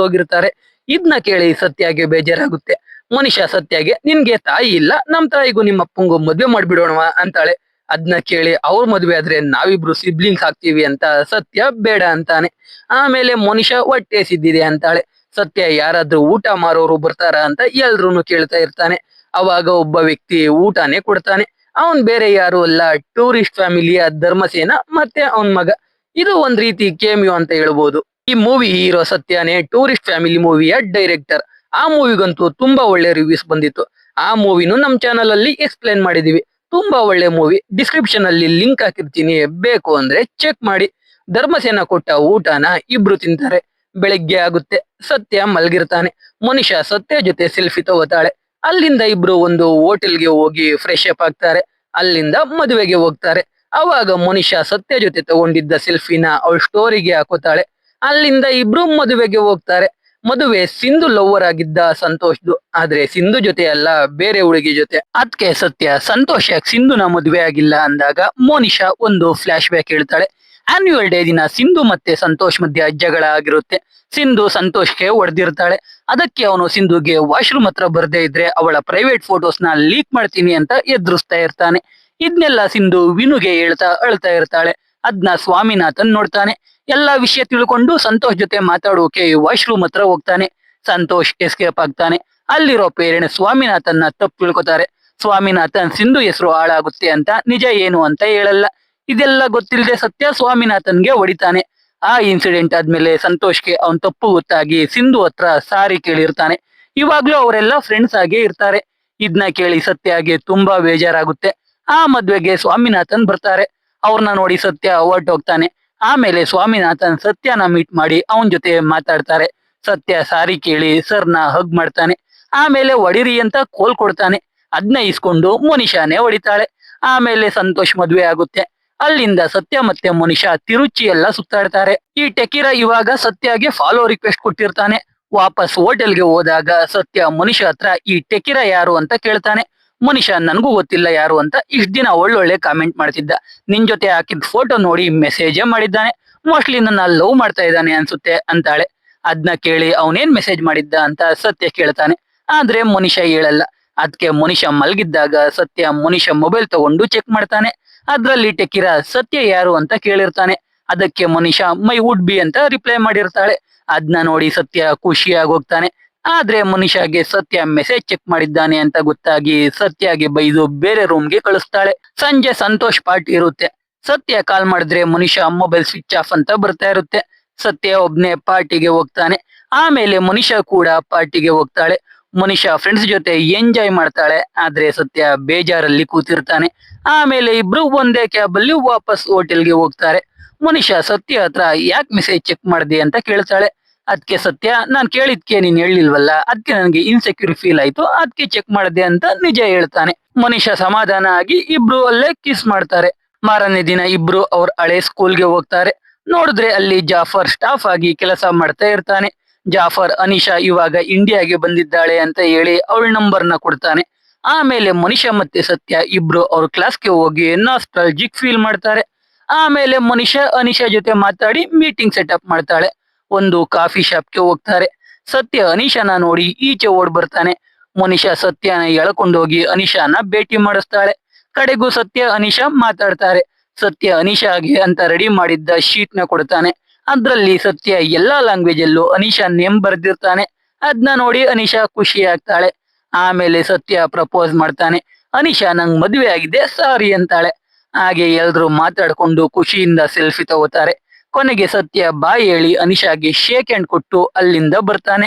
ಹೋಗಿರ್ತಾರೆ. ಇದನ್ನ ಕೇಳಿ ಸತ್ಯಾಗೆ ಬೇಜಾರಾಗುತ್ತೆ. ಮನುಷ್ಯ ಸತ್ಯಾಗೆ, ನಿನ್ಗೆ ತಾಯಿ ಇಲ್ಲ, ನಮ್ ತಾಯಿಗೂ ನಿಮ್ಮ ಅಪ್ಪಂಗೂ ಮದ್ವೆ ಮಾಡ್ಬಿಡೋಣವಾ ಅಂತಾಳೆ. ಅದ್ನ ಕೇಳಿ ಅವ್ರ ಮದ್ವೆ ಆದ್ರೆ ನಾವಿಬ್ರು ಸಿಬ್ಲಿಂಗ್ಸ್ ಆಗ್ತೀವಿ ಅಂತ ಸತ್ಯ ಬೇಡ ಅಂತಾನೆ. ಆಮೇಲೆ ಮನುಷ್ಯ ಹೊಟ್ಟೆ ಸಿದ್ದಿದೆ ಅಂತಾಳೆ. ಸತ್ಯ ಯಾರಾದ್ರೂ ಊಟ ಮಾರೋರು ಬರ್ತಾರ ಅಂತ ಎಲ್ರೂನು ಕೇಳ್ತಾ ಇರ್ತಾನೆ. ಅವಾಗ ಒಬ್ಬ ವ್ಯಕ್ತಿ ಊಟನೇ ಕೊಡ್ತಾನೆ. ಅವನ್ ಬೇರೆ ಯಾರು ಅಲ್ಲ, ಟೂರಿಸ್ಟ್ ಫ್ಯಾಮಿಲಿಯ ಧರ್ಮಸೇನ ಮತ್ತೆ ಅವನ್ ಮಗ. ಇದು ಒಂದ್ ರೀತಿ ಕೇಮಿಯೋ ಅಂತ ಹೇಳ್ಬೋದು. ಈ ಮೂವಿ ಹೀರೋ ಸತ್ಯನೇ ಟೂರಿಸ್ಟ್ ಫ್ಯಾಮಿಲಿ ಮೂವಿಯ ಡೈರೆಕ್ಟರ್. ಆ ಮೂವಿಗಂತೂ ತುಂಬಾ ಒಳ್ಳೆ ರಿವ್ಯೂಸ್ ಬಂದಿತ್ತು. ಆ ಮೂವಿನು ನಮ್ ಚಾನಲ್ ಅಲ್ಲಿ ಎಕ್ಸ್ಪ್ಲೇನ್ ಮಾಡಿದೀವಿ. ತುಂಬಾ ಒಳ್ಳೆ ಮೂವಿ. ಡಿಸ್ಕ್ರಿಪ್ಷನ್ ಅಲ್ಲಿ ಲಿಂಕ್ ಹಾಕಿರ್ತೀನಿ, ಬೇಕು ಅಂದ್ರೆ ಚೆಕ್ ಮಾಡಿ. ಧರ್ಮಸೇನ ಕೊಟ್ಟ ಊಟನ ಇಬ್ರು ತಿಂತಾರೆ. ಬೆಳಗ್ಗೆ ಆಗುತ್ತೆ, ಸತ್ಯ ಮಲಗಿರ್ತಾನೆ. ಮನುಷ್ಯ ಸತ್ಯ ಜೊತೆ ಸೆಲ್ಫಿ ತಗೋತಾಳೆ. ಅಲ್ಲಿಂದ ಇಬ್ರು ಒಂದು ಹೋಟೆಲ್ಗೆ ಹೋಗಿ ಫ್ರೆಶ್ ಅಪ್ ಆಗ್ತಾರೆ. ಅಲ್ಲಿಂದ ಮದುವೆಗೆ ಹೋಗ್ತಾರೆ. ಅವಾಗ ಮನುಷ್ಯ ಸತ್ಯ ಜೊತೆ ತಗೊಂಡಿದ್ದ ಸೆಲ್ಫಿನ ಅವಳ ಸ್ಟೋರಿಗೆ ಹಾಕೋತಾಳೆ. ಅಲ್ಲಿಂದ ಇಬ್ರು ಮದುವೆಗೆ ಹೋಗ್ತಾರೆ. ಮದುವೆ ಸಿಂಧು ಲವ್ವರ್ ಆಗಿದ್ದ ಸಂತೋಷ್ದು. ಆದ್ರೆ ಸಿಂಧು ಜೊತೆ ಅಲ್ಲ, ಬೇರೆ ಹುಡುಗಿ ಜೊತೆ. ಅದ್ಕೆ ಸತ್ಯ ಸಂತೋಷ್ ಯಾಕೆ ಸಿಂಧುನ ಮದುವೆ ಆಗಿಲ್ಲ ಅಂದಾಗ ಮೋನಿಶಾ ಒಂದು ಫ್ಲಾಶ್ ಬ್ಯಾಕ್ ಹೇಳ್ತಾಳೆ. ಆನ್ಯುವಲ್ ಡೇ ದಿನ ಸಿಂಧು ಮತ್ತೆ ಸಂತೋಷ್ ಮಧ್ಯ ಜಗಳ ಆಗಿರುತ್ತೆ. ಸಿಂಧು ಸಂತೋಷ್ಗೆ ಹೊಡೆದಿರ್ತಾಳೆ. ಅದಕ್ಕೆ ಅವನು ಸಿಂಧುಗೆ ವಾಶ್ರೂಮ್ ಹತ್ರ ಬರ್ದೇ ಇದ್ರೆ ಅವಳ ಪ್ರೈವೇಟ್ ಫೋಟೋಸ್ ನ ಲೀಕ್ ಮಾಡ್ತೀನಿ ಅಂತ ಎದುರಿಸ್ತಾ ಇರ್ತಾನೆ. ಇದನ್ನೆಲ್ಲ ಸಿಂಧು ವಿನುಗೆ ಹೇಳ್ತಾ ಅಳ್ತಾ ಇರ್ತಾಳೆ. ಅದ್ನ ಸ್ವಾಮಿನಾಥನ್ ನೋಡ್ತಾನೆ. ಎಲ್ಲಾ ವಿಷಯ ತಿಳ್ಕೊಂಡು ಸಂತೋಷ್ ಜೊತೆ ಮಾತಾಡೋಕೆ ವಾಶ್ರೂಮ್ ಹತ್ರ ಹೋಗ್ತಾನೆ. ಸಂತೋಷ್ ಎಸ್ಕೇಪ್ ಆಗ್ತಾನೆ. ಅಲ್ಲಿರೋ ಪೇರೆಂಟ್ಸ್ ಸ್ವಾಮಿನಾಥನ್ ತಪ್ಪು ತಿಳ್ಕೊತಾರೆ. ಸ್ವಾಮಿನಾಥನ್ ಸಿಂಧು ಹೆಸರು ಹಾಳಾಗುತ್ತೆ ಅಂತ ನಿಜ ಏನು ಅಂತ ಹೇಳಲ್ಲ. ಇದೆಲ್ಲ ಗೊತ್ತಿಲ್ಲದೆ ಸತ್ಯ ಸ್ವಾಮಿನಾಥನ್ಗೆ ಹೊಡಿತಾನೆ. ಆ ಇನ್ಸಿಡೆಂಟ್ ಆದ್ಮೇಲೆ ಸಂತೋಷ್ಗೆ ಅವನ್ ತಪ್ಪು ಗೊತ್ತಾಗಿ ಸಿಂಧು ಹತ್ರ ಸಾರಿ ಕೇಳಿರ್ತಾನೆ. ಇವಾಗ್ಲೂ ಅವರೆಲ್ಲ ಫ್ರೆಂಡ್ಸ್ ಆಗೇ ಇರ್ತಾರೆ. ಇದನ್ನ ಕೇಳಿ ಸತ್ಯಗೆ ತುಂಬಾ ಬೇಜಾರಾಗುತ್ತೆ. ಆ ಮದ್ವೆಗೆ ಸ್ವಾಮಿನಾಥನ್ ಬರ್ತಾರೆ. ಅವ್ರನ್ನ ನೋಡಿ ಸತ್ಯ ಹೊರಟೋಗ್ತಾನೆ. ಆಮೇಲೆ ಸ್ವಾಮಿನಾಥನ್ ಸತ್ಯನ ಮೀಟ್ ಮಾಡಿ ಅವನ್ ಜೊತೆ ಮಾತಾಡ್ತಾರೆ. ಸತ್ಯ ಸಾರಿ ಕೇಳಿ ಸರ್ನ ಹಗ್ ಮಾಡ್ತಾನೆ. ಆಮೇಲೆ ಹೊಡಿರಿ ಅಂತ ಕೋಲ್ ಕೊಡ್ತಾನೆ. ಅದ್ನ ಇಸ್ಕೊಂಡು ಮೋನಿಶಾನೆ ಹೊಡಿತಾಳೆ. ಆಮೇಲೆ ಸಂತೋಷ್ ಮದ್ವೆ ಆಗುತ್ತೆ. ಅಲ್ಲಿಂದ ಸತ್ಯ ಮತ್ತೆ ಮೋನಿಶಾ ತಿರುಚಿ ಎಲ್ಲ ಸುತ್ತಾಡ್ತಾರೆ. ಈ ಟೆಕಿರಾ ಇವಾಗ ಸತ್ಯಗೆ ಫಾಲೋ ರಿಕ್ವೆಸ್ಟ್ ಕೊಟ್ಟಿರ್ತಾನೆ. ವಾಪಸ್ ಹೋಟೆಲ್ಗೆ ಹೋದಾಗ ಸತ್ಯ ಮೋನಿಶಾ ಹತ್ರ ಈ ಟೆಕಿರಾ ಯಾರು ಅಂತ ಕೇಳ್ತಾನೆ. ಮನುಷ್ಯ ನನ್ಗೂ ಗೊತ್ತಿಲ್ಲ ಯಾರು ಅಂತ. ಇಷ್ಟ ದಿನ ಒಳ್ಳೊಳ್ಳೆ ಕಾಮೆಂಟ್ ಮಾಡ್ತಿದ್ದ, ನಿನ್ ಜೊತೆ ಹಾಕಿದ್ ಫೋಟೋ ನೋಡಿ ಮೆಸೇಜೇ ಮಾಡಿದ್ದಾನೆ, ಮೋಸ್ಟ್ಲಿ ನನ್ನ ಲವ್ ಮಾಡ್ತಾ ಇದ್ದಾನೆ ಅನ್ಸುತ್ತೆ ಅಂತಾಳೆ. ಅದ್ನ ಕೇಳಿ ಅವನೇನ್ ಮೆಸೇಜ್ ಮಾಡಿದ್ದ ಅಂತ ಸತ್ಯ ಕೇಳ್ತಾನೆ. ಆದ್ರೆ ಮನುಷ್ಯ ಹೇಳಲ್ಲ. ಅದಕ್ಕೆ ಮನುಷ್ಯ ಮಲಗಿದ್ದಾಗ ಸತ್ಯ ಮನುಷ್ಯ ಮೊಬೈಲ್ ತಗೊಂಡು ಚೆಕ್ ಮಾಡ್ತಾನೆ. ಅದ್ರಲ್ಲಿ ಟೆಕಿರಾ ಸತ್ಯ ಯಾರು ಅಂತ ಕೇಳಿರ್ತಾನೆ. ಅದಕ್ಕೆ ಮನುಷ್ಯ ಮೈ ವುಡ್ ಬಿ ಅಂತ ರಿಪ್ಲೈ ಮಾಡಿರ್ತಾಳೆ. ಅದ್ನ ನೋಡಿ ಸತ್ಯ ಖುಷಿಯಾಗಿ ಹೋಗ್ತಾನೆ. ಆದ್ರೆ ಮನುಷ್ಯಗೆ ಸತ್ಯ ಮೆಸೇಜ್ ಚೆಕ್ ಮಾಡಿದ್ದಾನೆ ಅಂತ ಗೊತ್ತಾಗಿ ಸತ್ಯಗೆ ಬೈದು ಬೇರೆ ರೂಮ್ಗೆ ಕಳಿಸ್ತಾಳೆ. ಸಂಜೆ ಸಂತೋಷ್ ಪಾರ್ಟಿ ಇರುತ್ತೆ. ಸತ್ಯ ಕಾಲ್ ಮಾಡಿದ್ರೆ ಮನುಷ್ಯ ಮೊಬೈಲ್ ಸ್ವಿಚ್ ಆಫ್ ಅಂತ ಬರ್ತಾ ಇರುತ್ತೆ. ಸತ್ಯ ಒಬ್ನೇ ಪಾರ್ಟಿಗೆ ಹೋಗ್ತಾನೆ. ಆಮೇಲೆ ಮನುಷ್ಯ ಕೂಡ ಪಾರ್ಟಿಗೆ ಹೋಗ್ತಾಳೆ. ಮನುಷ್ಯ ಫ್ರೆಂಡ್ಸ್ ಜೊತೆ ಎಂಜಾಯ್ ಮಾಡ್ತಾಳೆ. ಆದ್ರೆ ಸತ್ಯ ಬೇಜಾರಲ್ಲಿ ಕೂತಿರ್ತಾನೆ. ಆಮೇಲೆ ಇಬ್ರು ಒಂದೇ ಕ್ಯಾಬ್ ಅಲ್ಲಿ ವಾಪಸ್ ಹೋಟೆಲ್ಗೆ ಹೋಗ್ತಾರೆ. ಮನುಷ್ಯ ಸತ್ಯ ಹತ್ರ ಯಾಕೆ ಮೆಸೇಜ್ ಚೆಕ್ ಮಾಡ್ದೆ ಅಂತ ಕೇಳ್ತಾಳೆ. ಅದಕ್ಕೆ ಸತ್ಯ, ನಾನ್ ಕೇಳಿದ್ಕೆ ನೀನ್ ಹೇಳಿಲ್ವಲ್ಲ, ಅದಕ್ಕೆ ನನಗೆ ಇನ್ಸೆಕ್ಯೂರ್ ಫೀಲ್ ಆಯ್ತು, ಅದಕ್ಕೆ ಚೆಕ್ ಮಾಡಿದೆ ಅಂತ ನಿಜ ಹೇಳ್ತಾನೆ. ಮನುಷ್ಯ ಸಮಾಧಾನ ಆಗಿ ಇಬ್ರು ಅಲ್ಲೇ ಕಿಸ್ ಮಾಡ್ತಾರೆ. ಮಾರನೇ ದಿನ ಇಬ್ರು ಅವ್ರ ಹಳೆ ಸ್ಕೂಲ್ಗೆ ಹೋಗ್ತಾರೆ. ನೋಡಿದ್ರೆ ಅಲ್ಲಿ ಜಾಫರ್ ಸ್ಟಾಫ್ ಆಗಿ ಕೆಲಸ ಮಾಡ್ತಾ ಇರ್ತಾನೆ. ಜಾಫರ್ ಅನಿಶಾ ಇವಾಗ ಇಂಡಿಯಾಗೆ ಬಂದಿದ್ದಾಳೆ ಅಂತ ಹೇಳಿ ಅವಳ ನಂಬರ್ನ ಕೊಡ್ತಾನೆ. ಆಮೇಲೆ ಮನುಷ್ಯ ಮತ್ತೆ ಸತ್ಯ ಇಬ್ರು ಅವ್ರ ಕ್ಲಾಸ್ಗೆ ಹೋಗಿ ನಾಸ್ಟಾಲ್ಜಿಕ್ ಫೀಲ್ ಮಾಡ್ತಾರೆ. ಆಮೇಲೆ ಮನುಷ್ಯ ಅನಿಶಾ ಜೊತೆ ಮಾತಾಡಿ ಮೀಟಿಂಗ್ ಸೆಟಪ್ ಮಾಡ್ತಾಳೆ. ಒಂದು ಕಾಫಿ ಶಾಪ್ಗೆ ಹೋಗ್ತಾರೆ. ಸತ್ಯ ಅನಿಶಾನ ನೋಡಿ ಈಚೆ ಓಡ್ ಬರ್ತಾನೆ. ಮನುಷ್ಯ ಸತ್ಯನ ಎಳ್ಕೊಂಡೋಗಿ ಅನಿಶಾನ ಭೇಟಿ ಮಾಡಿಸ್ತಾಳೆ. ಕಡೆಗೂ ಸತ್ಯ ಅನಿಶಾ ಮಾತಾಡ್ತಾರೆ. ಸತ್ಯ ಅನಿಶಾಗೆ ಅಂತ ರೆಡಿ ಮಾಡಿದ್ದ ಶೀಟ್ ನ ಕೊಡ್ತಾನೆ. ಅದ್ರಲ್ಲಿ ಸತ್ಯ ಎಲ್ಲಾ ಲ್ಯಾಂಗ್ವೇಜ್ ಅಲ್ಲೂ ಅನಿಶಾ ನೇಮ್ ಬರ್ದಿರ್ತಾನೆ. ಅದ್ನ ನೋಡಿ ಅನಿಶಾ ಖುಷಿ ಆಗ್ತಾಳೆ. ಆಮೇಲೆ ಸತ್ಯ ಪ್ರಪೋಸ್ ಮಾಡ್ತಾನೆ. ಅನಿಶಾ ನಂಗ್ ಮದ್ವೆ ಆಗಿದೆ, ಸಾರಿ ಅಂತಾಳೆ. ಹಾಗೆ ಎಲ್ರು ಮಾತಾಡ್ಕೊಂಡು ಖುಷಿಯಿಂದ ಸೆಲ್ಫಿ ತಗೋತಾರೆ. ಕೊನೆಗೆ ಸತ್ಯ ಬಾಯಿ ಹೇಳಿ ಅನಿಶಾಗೆ ಶೇಕ್ ಹ್ಯಾಂಡ್ ಕೊಟ್ಟು ಅಲ್ಲಿಂದ ಬರ್ತಾನೆ.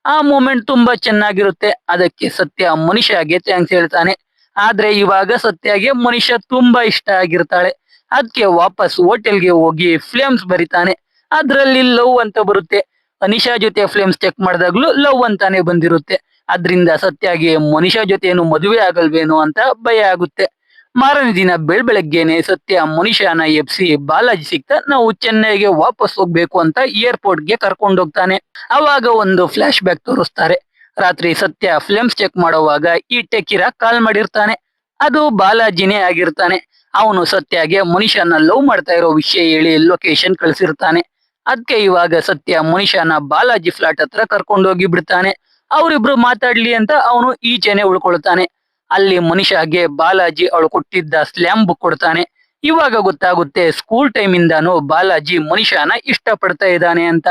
ಆ ಮೂಮೆಂಟ್ ತುಂಬಾ ಚೆನ್ನಾಗಿರುತ್ತೆ. ಅದಕ್ಕೆ ಸತ್ಯ ಮನುಷ್ಯಗೆ ಥ್ಯಾಂಕ್ಸ್ ಹೇಳ್ತಾನೆ. ಆದ್ರೆ ಇವಾಗ ಸತ್ಯಗೆ ಮನುಷ್ಯ ತುಂಬಾ ಇಷ್ಟ ಆಗಿರ್ತಾಳೆ. ಅದಕ್ಕೆ ವಾಪಸ್ ಹೋಟೆಲ್ಗೆ ಹೋಗಿ ಫ್ಲೇಮ್ಸ್ ಬರಿತಾನೆ. ಅದ್ರಲ್ಲಿ ಲವ್ ಅಂತ ಬರುತ್ತೆ. ಅನಿಶಾ ಜೊತೆ ಫ್ಲೇಮ್ಸ್ ಚೆಕ್ ಮಾಡಿದಾಗ್ಲೂ ಲವ್ ಅಂತಾನೆ ಬಂದಿರುತ್ತೆ. ಅದ್ರಿಂದ ಸತ್ಯಗೆ ಮನುಷ್ಯ ಜೊತೆ ಏನು ಮದುವೆ ಆಗಲ್ವೇನೋ ಅಂತ ಭಯ ಆಗುತ್ತೆ. ಮಾರನೇ ದಿನ ಬೆಳಗ್ಗೆನೆ ಸತ್ಯ ಮನಿಷಾನ ಎಬ್ಸಿ ಬಾಲಾಜಿ ಸಿಕ್ತಾ ನಾವು ಚೆನ್ನೈಗೆ ವಾಪಸ್ ಹೋಗ್ಬೇಕು ಅಂತ ಏರ್ಪೋರ್ಟ್ಗೆ ಕರ್ಕೊಂಡು ಹೋಗ್ತಾನೆ. ಅವಾಗ ಒಂದು ಫ್ಲಾಶ್ ಬ್ಯಾಕ್ ತೋರಿಸ್ತಾರೆ. ರಾತ್ರಿ ಸತ್ಯ ಫಿಲ್ಮ್ಸ್ ಚೆಕ್ ಮಾಡುವಾಗ ಈ ಟೆಕಿರ ಕಾಲ್ ಮಾಡಿರ್ತಾನೆ. ಅದು ಬಾಲಾಜಿನೇ ಆಗಿರ್ತಾನೆ. ಅವನು ಸತ್ಯಗೆ ಮನಿಷಾನ ಲವ್ ಮಾಡ್ತಾ ಇರೋ ವಿಷಯ ಹೇಳಿ ಲೊಕೇಶನ್ ಕಳಿಸಿರ್ತಾನೆ. ಅದಕ್ಕೆ ಇವಾಗ ಸತ್ಯ ಮನಿಷಾನ ಬಾಲಾಜಿ ಫ್ಲಾಟ್ ಹತ್ರ ಕರ್ಕೊಂಡು ಹೋಗಿ ಬಿಡ್ತಾನೆ. ಅವರಿಬ್ರು ಮಾತಾಡ್ಲಿ ಅಂತ ಅವನು ಈಚೆನೆ ಉಳ್ಕೊಳ್ತಾನೆ. ಅಲ್ಲಿ ಮನಿಷಾಗೆ ಬಾಲಾಜಿ ಅವಳು ಕೊಟ್ಟಿದ್ದ ಸ್ಲ್ಯಾಮ್ ಬುಕ್ ಕೊಡ್ತಾನೆ. ಇವಾಗ ಗೊತ್ತಾಗುತ್ತೆ ಸ್ಕೂಲ್ ಟೈಮ್ ಇಂದಾನು ಬಾಲಾಜಿ ಮನಿಷಾನ ಇಷ್ಟ ಪಡ್ತಾ ಇದ್ದಾನೆ ಅಂತ.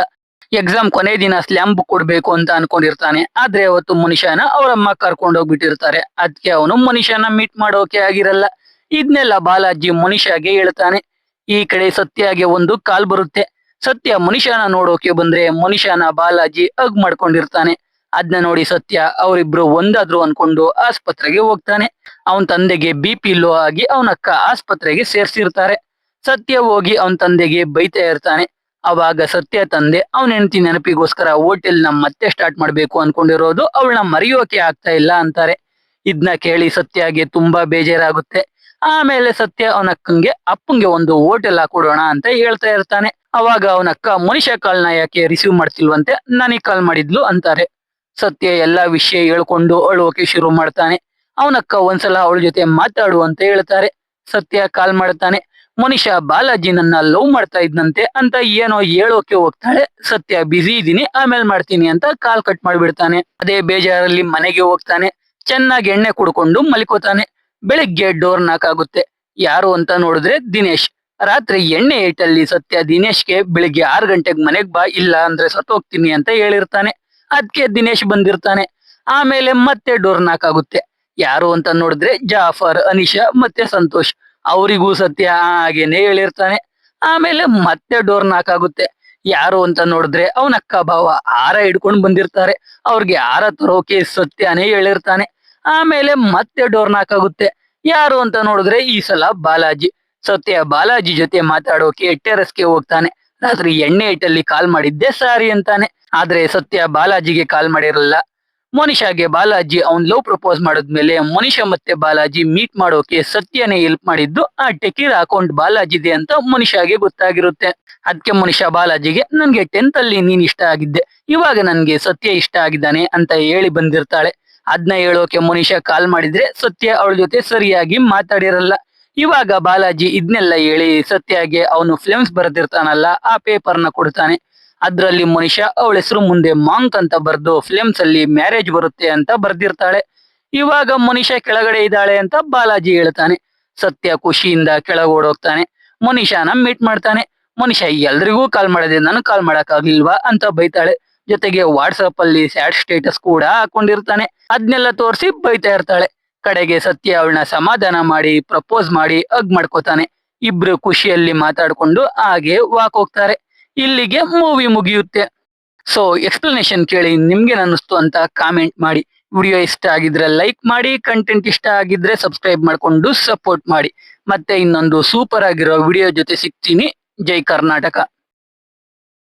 ಎಕ್ಸಾಮ್ ಕೊನೆ ದಿನ ಸ್ಲ್ಯಾಮ್ ಬುಕ್ ಕೊಡ್ಬೇಕು ಅಂತ ಅನ್ಕೊಂಡಿರ್ತಾನೆ. ಆದ್ರೆ ಅವತ್ತು ಮನಿಷಾನ ಅವರಮ್ಮ ಕರ್ಕೊಂಡು ಹೋಗ್ಬಿಟ್ಟಿರ್ತಾರೆ. ಅದಕ್ಕೆ ಅವನು ಮನಿಷಾನ ಮೀಟ್ ಮಾಡೋಕೆ ಆಗಿರಲ್ಲ. ಇದನ್ನೆಲ್ಲ ಬಾಲಾಜಿ ಮನಿಷಾಗೆ ಹೇಳ್ತಾನೆ. ಈ ಕಡೆ ಸತ್ಯಗೆ ಒಂದು ಕಾಲ್ ಬರುತ್ತೆ. ಸತ್ಯ ಮನಿಷಾನ ನೋಡೋಕೆ ಬಂದ್ರೆ ಮನಿಷಾನ ಬಾಲಾಜಿ ಹಗ್ ಮಾಡ್ಕೊಂಡಿರ್ತಾನೆ. ಅದನ್ನ ನೋಡಿ ಸತ್ಯ ಅವರಿಬ್ರು ಒಂದಾದ್ರು ಅನ್ಕೊಂಡು ಆಸ್ಪತ್ರೆಗೆ ಹೋಗ್ತಾನೆ. ಅವನ್ ತಂದೆಗೆ BP ಲೋ ಆಗಿ ಅವನಕ್ಕ ಆಸ್ಪತ್ರೆಗೆ ಸೇರ್ಸಿರ್ತಾರೆ. ಸತ್ಯ ಹೋಗಿ ಅವನ್ ತಂದೆಗೆ ಬೈತಾ ಇರ್ತಾನೆ. ಅವಾಗ ಸತ್ಯ ತಂದೆ ಅವನ ಹೆಂಡತಿ ನೆನಪಿಗೋಸ್ಕರ ಹೋಟೆಲ್ ನ ಮತ್ತೆ ಸ್ಟಾರ್ಟ್ ಮಾಡ್ಬೇಕು ಅನ್ಕೊಂಡಿರೋದು ಅವಳನ್ನ ಮರೆಯೋಕೆ ಆಗ್ತಾ ಇಲ್ಲ ಅಂತಾರೆ. ಇದನ್ನ ಕೇಳಿ ಸತ್ಯಗೆ ತುಂಬಾ ಬೇಜಾರಾಗುತ್ತೆ. ಆಮೇಲೆ ಸತ್ಯ ಅವನಕ್ಕಂಗೆ ಅಪ್ಪಂಗೆ ಒಂದು ಹೋಟೆಲ್ ಹಾಕೊಡೋಣ ಅಂತ ಹೇಳ್ತಾ ಇರ್ತಾನೆ. ಅವಾಗ ಅವನಕ್ಕ ಮನಿಷಾ ಕಾಲ್ನ ಯಾಕೆ ರಿಸೀವ್ ಮಾಡ್ತಿಲ್ವಂತೆ, ನನಗ್ ಕಾಲ್ ಮಾಡಿದ್ಲು ಅಂತಾರೆ. ಸತ್ಯ ಎಲ್ಲಾ ವಿಷಯ ಹೇಳ್ಕೊಂಡು ಅಳುವಕ್ಕೆ ಶುರು ಮಾಡ್ತಾನೆ. ಅವನಕ್ಕ ಒಂದ್ಸಲ ಅವಳ ಜೊತೆ ಮಾತಾಡು ಅಂತ ಹೇಳ್ತಾರೆ. ಸತ್ಯ ಕಾಲ್ ಮಾಡ್ತಾನೆ. ಮನಿಷಾ ಬಾಲಾಜಿ ನನ್ನ ಲವ್ ಮಾಡ್ತಾ ಇದ್ನಂತೆ ಅಂತ ಏನೋ ಹೇಳೋಕೆ ಹೋಗ್ತಾಳೆ. ಸತ್ಯ ಬಿಸಿ ಇದೀನಿ ಆಮೇಲೆ ಮಾಡ್ತೀನಿ ಅಂತ ಕಾಲ್ ಕಟ್ ಮಾಡ್ಬಿಡ್ತಾನೆ. ಅದೇ ಬೇಜಾರಲ್ಲಿ ಮನೆಗೆ ಹೋಗ್ತಾನೆ. ಚೆನ್ನಾಗಿ ಎಣ್ಣೆ ಕುಡ್ಕೊಂಡು ಮಲ್ಕೋತಾನೆ. ಬೆಳಿಗ್ಗೆ ಡೋರ್ ನಾಕ್ ಆಗುತ್ತೆ. ಯಾರು ಅಂತ ನೋಡಿದ್ರೆ ದಿನೇಶ್. ರಾತ್ರಿ ಎಣ್ಣೆ ಏಟಲ್ಲಿ ಸತ್ಯ ದಿನೇಶ್ಗೆ ಬೆಳಿಗ್ಗೆ 6 ಗಂಟೆಗೆ ಮನೆಗ್ ಬಾ, ಇಲ್ಲ ಅಂದ್ರೆ ಸತ್ತೋಗ್ತೀನಿ ಅಂತ ಹೇಳಿರ್ತಾನೆ. ಅದಕ್ಕೆ ದಿನೇಶ್ ಬಂದಿರ್ತಾನೆ. ಆಮೇಲೆ ಮತ್ತೆ ಡೋರ್ ನಾಕ್ ಆಗುತ್ತೆ. ಯಾರು ಅಂತ ನೋಡಿದ್ರೆ ಜಾಫರ್, ಅನಿಶಾ ಮತ್ತೆ ಸಂತೋಷ್. ಅವರಿಗೂ ಸತ್ಯ ಹಾಗೇನೆ ಹೇಳಿರ್ತಾನೆ. ಆಮೇಲೆ ಮತ್ತೆ ಡೋರ್ ನಾಕ್ ಆಗುತ್ತೆ. ಯಾರು ಅಂತ ನೋಡಿದ್ರೆ ಅವನ ಅಕ್ಕ ಭಾವ ಹಾರ ಹಿಡ್ಕೊಂಡು ಬಂದಿರ್ತಾರೆ. ಅವ್ರಿಗೆ ಹಾರ ತರೋಕೆ ಸತ್ಯನೇ ಹೇಳಿರ್ತಾನೆ. ಆಮೇಲೆ ಮತ್ತೆ ಡೋರ್ ನಾಕ್ ಆಗುತ್ತೆ. ಯಾರು ಅಂತ ನೋಡಿದ್ರೆ ಈ ಸಲ ಬಾಲಾಜಿ. ಸತ್ಯ ಬಾಲಾಜಿ ಜೊತೆ ಮಾತಾಡೋಕೆ ಟೆರೆಸ್ಗೆ ಹೋಗ್ತಾನೆ. ರಾತ್ರಿ ಎಣ್ಣೆ ಇಟ್ಟಲ್ಲಿ ಕಾಲ್ ಮಾಡಿದ್ದೆ ಸಾರಿ ಅಂತಾನೆ. ಆದ್ರೆ ಸತ್ಯ ಬಾಲಾಜಿಗೆ ಕಾಲ್ ಮಾಡಿರಲ್ಲ. ಮನಿಷಾಗೆ ಬಾಲಾಜಿ ಅವ್ನ್ ಲವ್ ಪ್ರಪೋಸ್ ಮಾಡಿದ್ಮೇಲೆ ಮನಿಷಾ ಮತ್ತೆ ಬಾಲಾಜಿ ಮೀಟ್ ಮಾಡೋಕೆ ಸತ್ಯನೇ ಹೆಲ್ಪ್ ಮಾಡಿದ್ದು ಆ ಟೆಕಿರ್ ಅಕೌಂಟ್ ಬಾಲಾಜಿದೆ ಅಂತ ಮನಿಷಾಗೆ ಗೊತ್ತಾಗಿರುತ್ತೆ. ಅದಕ್ಕೆ ಮನಿಷಾ ಬಾಲಾಜಿಗೆ ನನ್ಗೆ 10th ಅಲ್ಲಿ ನೀನ್ ಇಷ್ಟ ಆಗಿದ್ದೆ, ಇವಾಗ ನನ್ಗೆ ಸತ್ಯ ಇಷ್ಟ ಆಗಿದ್ದಾನೆ ಅಂತ ಹೇಳಿ ಬಂದಿರ್ತಾಳೆ. ಅದನ್ನ ಹೇಳೋಕೆ ಮನಿಷಾ ಕಾಲ್ ಮಾಡಿದ್ರೆ ಸತ್ಯ ಅವಳ ಜೊತೆ ಸರಿಯಾಗಿ ಮಾತಾಡಿರಲ್ಲ. ಇವಾಗ ಬಾಲಾಜಿ ಇದನ್ನೆಲ್ಲ ಹೇಳಿ ಸತ್ಯಗೆ ಅವನು ಫಿಲ್ಮ್ಸ್ ಬರೆದಿರ್ತಾನಲ್ಲ ಆ ಪೇಪರ್ನ ಕೊಡ್ತಾನೆ. ಅದ್ರಲ್ಲಿ ಮನಿಷಾ ಅವಳ ಹೆಸರು ಮುಂದೆ ಮಾಂಕ್ ಅಂತ ಬರ್ದು ಫಿಲ್ಮ್ಸ್ ಅಲ್ಲಿ ಮ್ಯಾರೇಜ್ ಬರುತ್ತೆ ಅಂತ ಬರ್ದಿರ್ತಾಳೆ. ಇವಾಗ ಮನಿಷಾ ಕೆಳಗಡೆ ಇದ್ದಾಳೆ ಅಂತ ಬಾಲಾಜಿ ಹೇಳ್ತಾನೆ. ಸತ್ಯ ಖುಷಿಯಿಂದ ಕೆಳಗೋಡೋಗ್ತಾನೆ. ಮನಿಷಾನ ಮೀಟ್ ಮಾಡ್ತಾನೆ. ಮನಿಷಾ ಎಲ್ರಿಗೂ ಕಾಲ್ ಮಾಡಿದೆ, ನನಗ್ ಕಾಲ್ ಮಾಡಕ್ ಆಗ್ಲಿಲ್ವಾ ಅಂತ ಬೈತಾಳೆ. ಜೊತೆಗೆ ವಾಟ್ಸಪ್ ಅಲ್ಲಿ ಸ್ಯಾಡ್ ಸ್ಟೇಟಸ್ ಕೂಡ ಹಾಕೊಂಡಿರ್ತಾನೆ. ಅದನ್ನೆಲ್ಲ ತೋರಿಸಿ ಬೈತಾ ಇರ್ತಾಳೆ. ಕಡೆಗೆ ಸತ್ಯ ಅವಳನ್ನ ಸಮಾಧಾನ ಮಾಡಿ ಪ್ರಪೋಸ್ ಮಾಡಿ ಹಗ್ ಮಾಡ್ಕೋತಾನೆ. ಇಬ್ರು ಖುಷಿಯಲ್ಲಿ ಮಾತಾಡ್ಕೊಂಡು ಹಾಗೆ ವಾಕ್ ಹೋಗ್ತಾರೆ. ಇಲ್ಲಿಗೆ ಮೂವಿ ಮುಗಿಯುತ್ತೆ. ಸೊ ಎಕ್ಸ್ಪ್ಲನೇಷನ್ ಕೇಳಿ ನಿಮ್ಗೆ ಅನ್ನಿಸ್ತು ಅಂತ ಕಾಮೆಂಟ್ ಮಾಡಿ. ವಿಡಿಯೋ ಇಷ್ಟ ಆಗಿದ್ರೆ ಲೈಕ್ ಮಾಡಿ, ಕಂಟೆಂಟ್ ಇಷ್ಟ ಆಗಿದ್ರೆ ಸಬ್ಸ್ಕ್ರೈಬ್ ಮಾಡ್ಕೊಂಡು ಸಪೋರ್ಟ್ ಮಾಡಿ. ಮತ್ತೆ ಇನ್ನೊಂದು ಸೂಪರ್ ಆಗಿರೋ ವಿಡಿಯೋ ಜೊತೆ ಸಿಗ್ತೀನಿ. ಜೈ ಕರ್ನಾಟಕ.